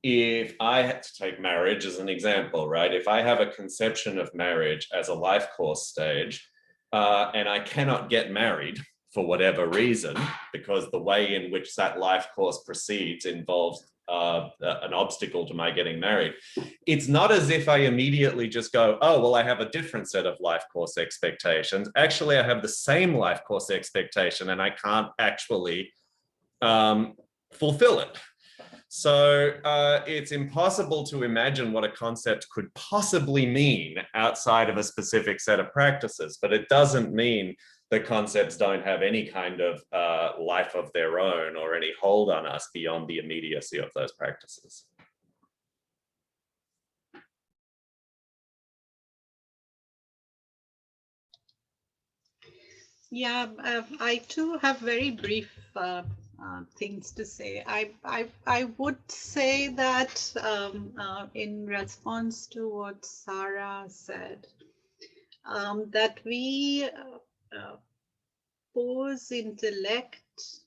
if I had to take marriage as an example, right? If I have a conception of marriage as a life course stage, and I cannot get married for whatever reason, because the way in which that life course proceeds involves an obstacle to my getting married, it's not as if I immediately just go, oh, well, I have a different set of life course expectations. Actually, I have the same life course expectation and I can't actually fulfill it. So it's impossible to imagine what a concept could possibly mean outside of a specific set of practices, but it doesn't mean that concepts don't have any kind of life of their own or any hold on us beyond the immediacy of those practices. Yeah, I too have very brief things to say. I would say that in response to what Sara said, that we pose intellect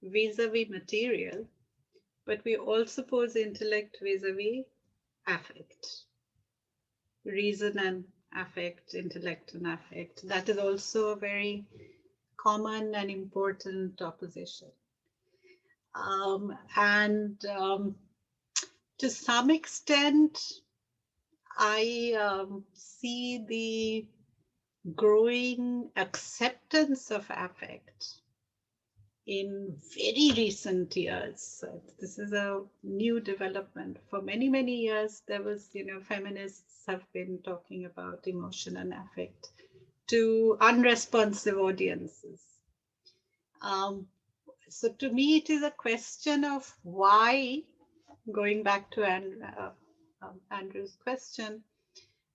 vis-a-vis material, but we also pose intellect vis-a-vis affect, reason and affect, intellect and affect. That is also a very common and important opposition. To some extent, I see the growing acceptance of affect in very recent years. This is a new development. For many, many years, there was, you know, feminists have been talking about emotion and affect to unresponsive audiences. So to me, it is a question of why, going back to Andrew's question,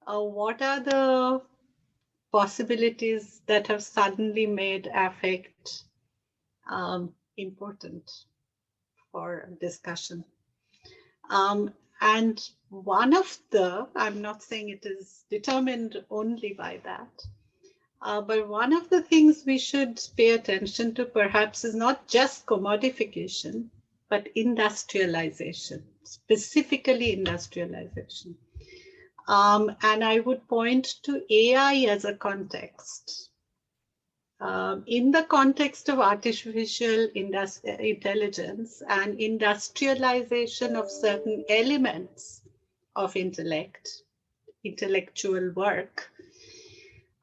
what are the possibilities that have suddenly made affect important for discussion? And one of the, I'm not saying it is determined only by that, but one of the things we should pay attention to perhaps is not just commodification, but industrialization, specifically industrialization. And I would point to AI as a context. In the context of artificial intelligence and industrialization of certain elements of intellectual work,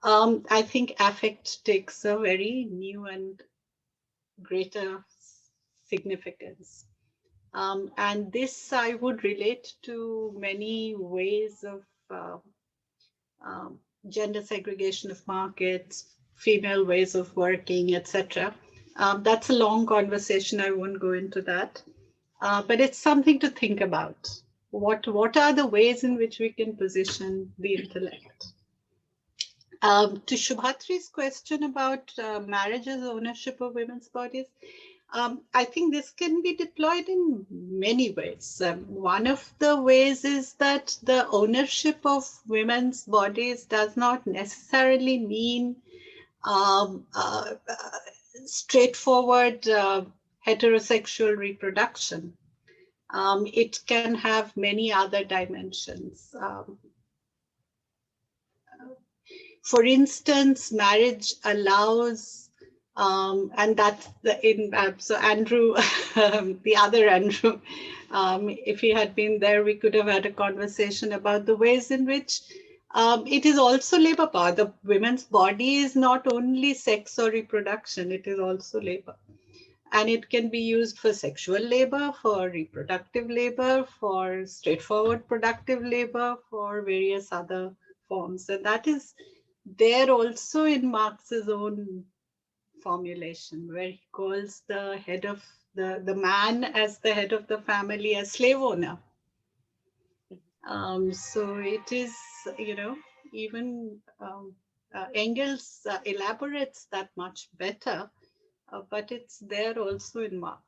I think affect takes a very new and greater significance. And this I would relate to many ways of gender segregation of markets, female ways of working, etc. That's a long conversation. I won't go into that. But it's something to think about. what are the ways in which we can position the intellect? To Shuvatri's question about marriage as ownership of women's bodies, I think this can be deployed in many ways. One of the ways is that the ownership of women's bodies does not necessarily mean straightforward heterosexual reproduction. It can have many other dimensions. For instance, marriage allows, and that's so Andrew, the other Andrew, if he had been there, we could have had a conversation about the ways in which it is also labor power. The women's body is not only sex or reproduction, it is also labor. And it can be used for sexual labor, for reproductive labor, for straightforward productive labor, for various other forms. And that is there also in Marx's own formulation, where he calls the head of the man as the head of the family as slave owner. So it is, even Engels elaborates that much better, but it's there also in Marx.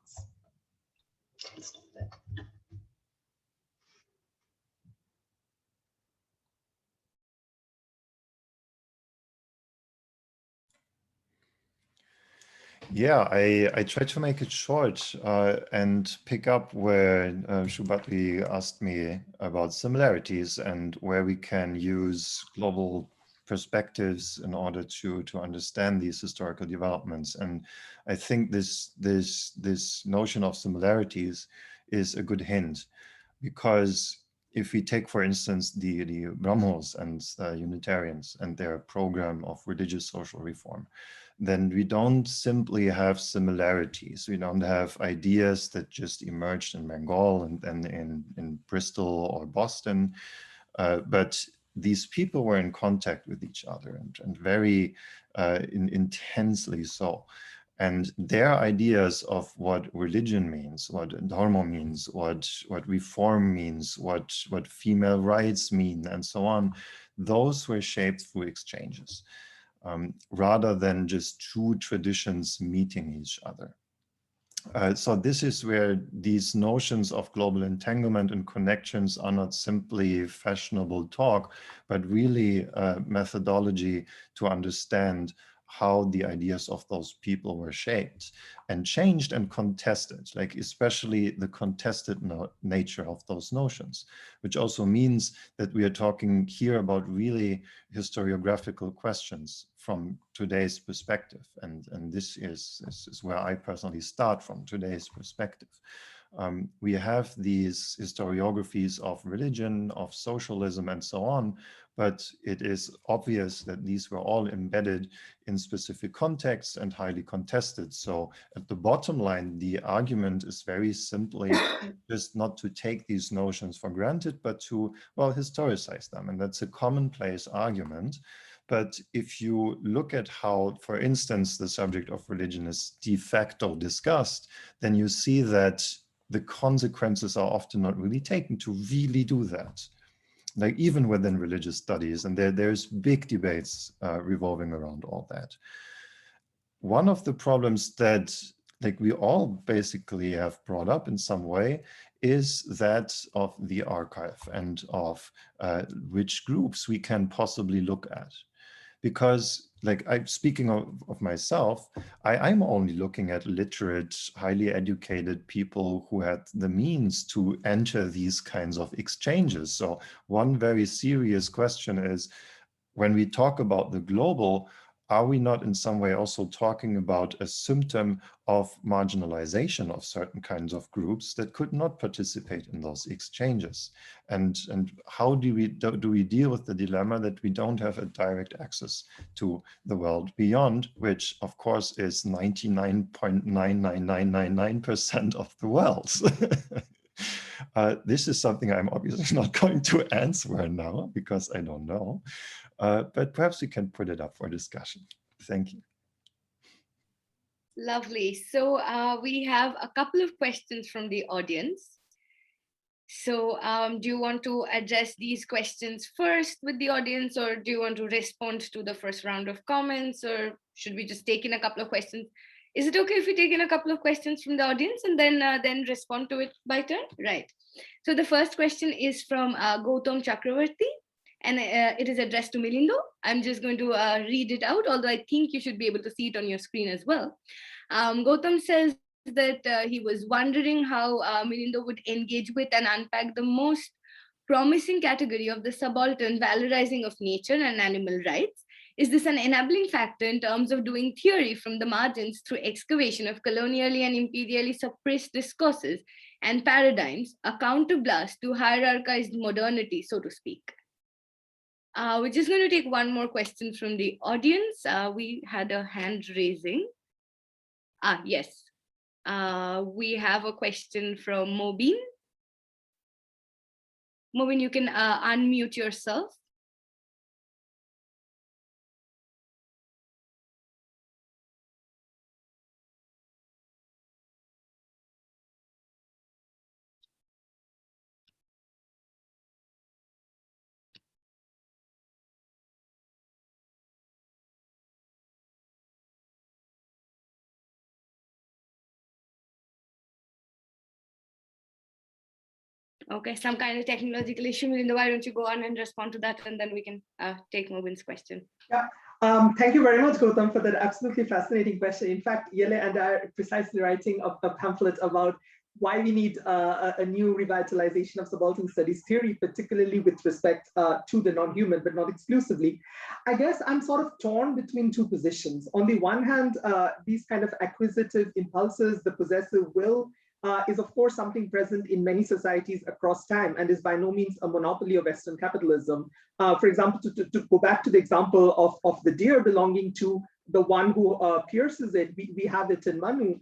Yeah, I tried to make it short and pick up where Shuvatri asked me about similarities and where we can use global perspectives in order to understand these historical developments. And I think this notion of similarities is a good hint, because if we take, for instance, the Brahmos and the Unitarians and their program of religious social reform, then we don't simply have similarities. We don't have ideas that just emerged in Bengal and then in Bristol or Boston, but these people were in contact with each other and very intensely so. And their ideas of what religion means, what dharma means, what reform means, what female rights mean, and so on, those were shaped through exchanges. Rather than just two traditions meeting each other. So this is where these notions of global entanglement and connections are not simply fashionable talk, but really a methodology to understand how the ideas of those people were shaped and changed and contested, like especially the contested nature of those notions, which also means that we are talking here about really historiographical questions from today's perspective. And this is where I personally start from, today's perspective. We have these historiographies of religion, of socialism, and so on, but it is obvious that these were all embedded in specific contexts and highly contested. So at the bottom line, the argument is very simply just not to take these notions for granted, but to, well, historicize them. And that's a commonplace argument. But if you look at how, for instance, the subject of religion is de facto discussed, then you see that the consequences are often not really taken to really do that. Like even within religious studies, and there's big debates revolving around all that. One of the problems that we all basically have brought up in some way is that of the archive and of which groups we can possibly look at. Because speaking of myself, I'm only looking at literate, highly educated people who had the means to enter these kinds of exchanges. So one very serious question is, when we talk about the global, are we not in some way also talking about a symptom of marginalization of certain kinds of groups that could not participate in those exchanges? And how do we deal with the dilemma that we don't have a direct access to the world beyond, which of course is 99.99999% of the world? This is something I'm obviously not going to answer now because I don't know. But perhaps we can put it up for discussion. Thank you. Lovely. So we have a couple of questions from the audience. So do you want to address these questions first with the audience, or do you want to respond to the first round of comments, or should we just take in a couple of questions? Is it okay if we take in a couple of questions from the audience and then respond to it by turn? Right. So the first question is from Gautam Chakravarti, and it is addressed to Milinda. I'm just going to read it out, although I think you should be able to see it on your screen as well. Gautam says that he was wondering how Milinda would engage with and unpack the most promising category of the subaltern valorizing of nature and animal rights. Is this an enabling factor in terms of doing theory from the margins through excavation of colonially and imperially suppressed discourses and paradigms, a counterblast to hierarchized modernity, so to speak? We're just going to take one more question from the audience. We had a hand raising. Yes. We have a question from Mobin. Mobin, you can unmute yourself. Okay, some kind of technological issue. Milinda, why don't you go on and respond to that, and then we can take Mobin's question. Yeah, thank you very much, Gautam, for that absolutely fascinating question. In fact, Yele and I are precisely writing a pamphlet about why we need a new revitalization of subaltern studies theory, particularly with respect to the non-human, but not exclusively. I guess I'm sort of torn between two positions. On the one hand, these kind of acquisitive impulses, the possessive will, is of course something present in many societies across time and is by no means a monopoly of Western capitalism. For example, to go back to the example of the deer belonging to the one who pierces it, we have it in Manu.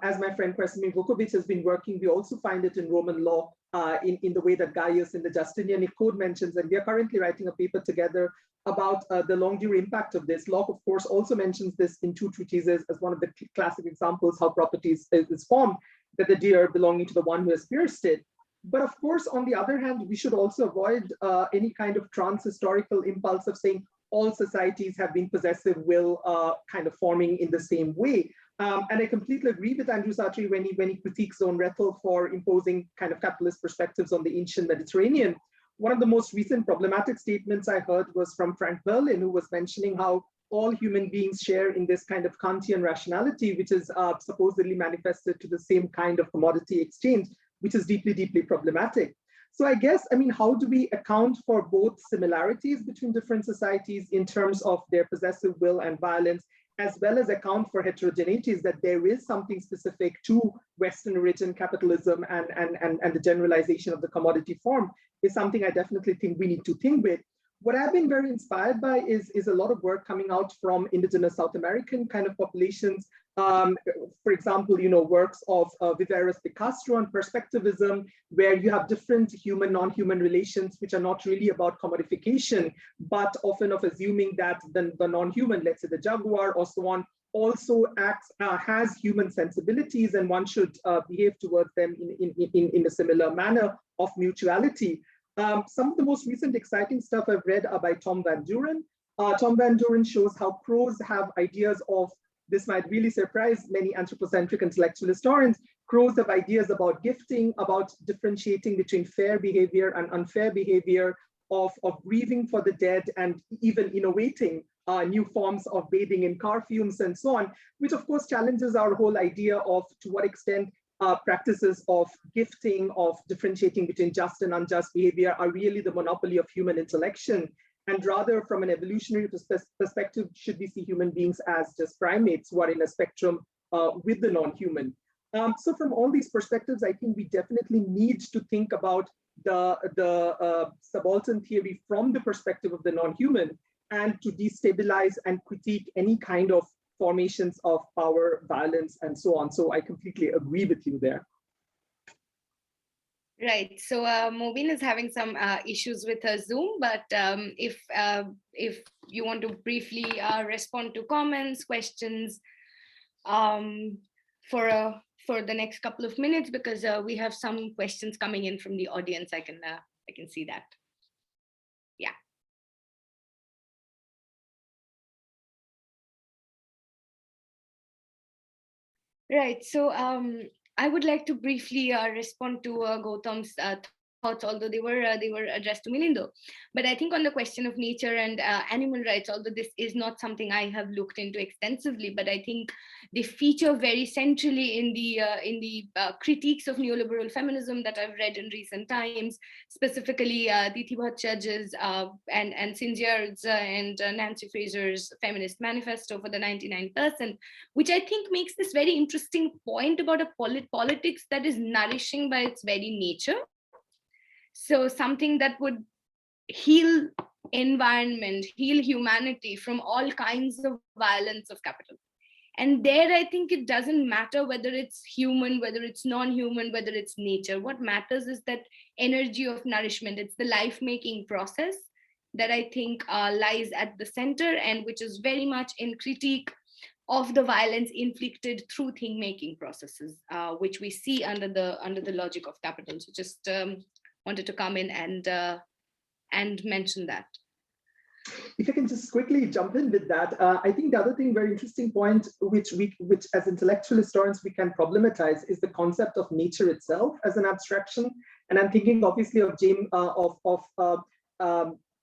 As my friend Krasimir Vukovic has been working, we also find it in Roman law in the way that Gaius in the Justinianic Code mentions, and we are currently writing a paper together about the longue durée impact of this. Locke, of course, also mentions this in two treatises as one of the classic examples how property is formed, that the deer belonging to the one who has pierced it. But of course, on the other hand, we should also avoid any kind of trans-historical impulse of saying all societies have been possessive will kind of forming in the same way. And I completely agree with Andrew Sartori when he critiques Zone Rethel for imposing kind of capitalist perspectives on the ancient Mediterranean. One of the most recent problematic statements I heard was from Frank Berlin, who was mentioning how all human beings share in this kind of Kantian rationality, which is supposedly manifested to the same kind of commodity exchange, which is deeply, deeply problematic. So I guess, I mean, how do we account for both similarities between different societies in terms of their possessive will and violence, as well as account for heterogeneities, that there is something specific to Western origin capitalism and the generalization of the commodity form is something I definitely think we need to think with. What I've been very inspired by is a lot of work coming out from indigenous South American kind of populations. For example, works of Viveros de Castro on perspectivism, where you have different human, non-human relations, which are not really about commodification, but often of assuming that the non-human, let's say the jaguar or so on, also has human sensibilities, and one should behave towards them in a similar manner of mutuality. Some of the most recent exciting stuff I've read are by Tom Van Duren. Tom Van Duren shows how crows have ideas of, this might really surprise many anthropocentric intellectual historians, crows have ideas about gifting, about differentiating between fair behavior and unfair behavior, of grieving for the dead, and even innovating new forms of bathing in car fumes and so on, which of course challenges our whole idea of to what extent practices of gifting, of differentiating between just and unjust behavior are really the monopoly of human intellection, and rather from an evolutionary perspective, should we see human beings as just primates who are in a spectrum with the non-human. So from all these perspectives, I think we definitely need to think about the subaltern theory from the perspective of the non-human, and to destabilize and critique any kind of formations of power, violence, and so on. So I completely agree with you there. Right. So Mobin is having some issues with her Zoom, but if you want to briefly respond to comments, questions, for the next couple of minutes, because we have some questions coming in from the audience. I can see that. Yeah. Right. So I would like to briefly respond to Gautam's thoughts, although they were addressed to Milinda. But I think on the question of nature and animal rights, although this is not something I have looked into extensively, but I think they feature very centrally in the critiques of neoliberal feminism that I've read in recent times, specifically Diti Bhattacharya's and Sinjar's and Nancy Fraser's Feminist Manifesto for the 99%, which I think makes this very interesting point about a politics that is nourishing by its very nature. So something that would heal environment, heal humanity from all kinds of violence of capital. And there, I think it doesn't matter whether it's human, whether it's non-human, whether it's nature. What matters is that energy of nourishment. It's the life-making process that I think lies at the center, and which is very much in critique of the violence inflicted through thing-making processes, which we see under the logic of capital. So just wanted to come in and mention that. If I can just quickly jump in with that, I think the other thing, very interesting point, which as intellectual historians we can problematize, is the concept of nature itself as an abstraction. And I'm thinking obviously of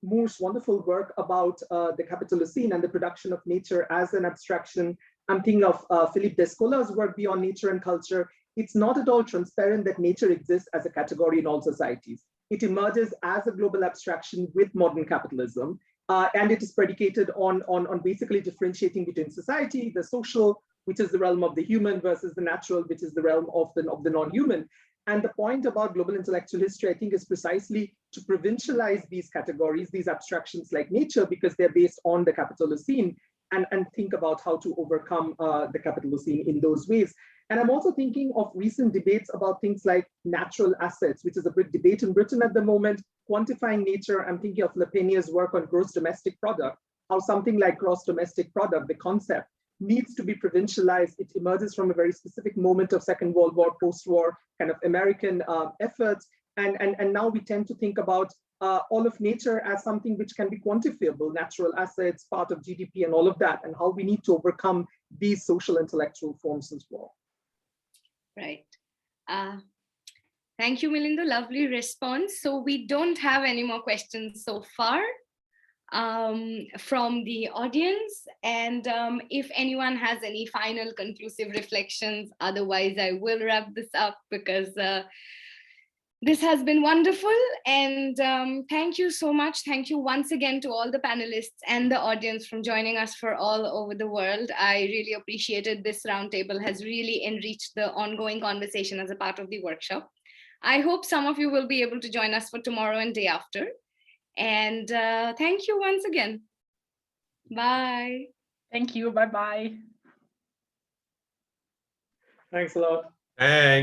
Moore's wonderful work about the Capitalocene and the production of nature as an abstraction. I'm thinking of Philippe Descolla's work Beyond Nature and Culture. It's not at all transparent that nature exists as a category in all societies. It emerges as a global abstraction with modern capitalism, and it is predicated on basically differentiating between society, the social, which is the realm of the human, versus the natural, which is the realm of the non-human. And the point about global intellectual history, I think, is precisely to provincialize these categories, these abstractions like nature, because they're based on the Capitalocene, and think about how to overcome the Capitalocene in those ways. And I'm also thinking of recent debates about things like natural assets, which is a big debate in Britain at the moment, quantifying nature. I'm thinking of Le Penier's work on gross domestic product, how something like gross domestic product, the concept, needs to be provincialized. It emerges from a very specific moment of Second World War, post-war kind of American efforts. And now we tend to think about all of nature as something which can be quantifiable, natural assets, part of GDP and all of that, and how we need to overcome these social intellectual forms as well. Right. Thank you, Milinda. Lovely response. So we don't have any more questions so far from the audience. And if anyone has any final conclusive reflections, otherwise I will wrap this up, because this has been wonderful. And thank you so much. Thank you once again to all the panelists and the audience for joining us for all over the world. I really appreciated this roundtable, has really enriched the ongoing conversation as a part of the workshop. I hope some of you will be able to join us for tomorrow and day after. And thank you once again. Bye. Thank you. Bye-bye. Thanks a lot. Thanks.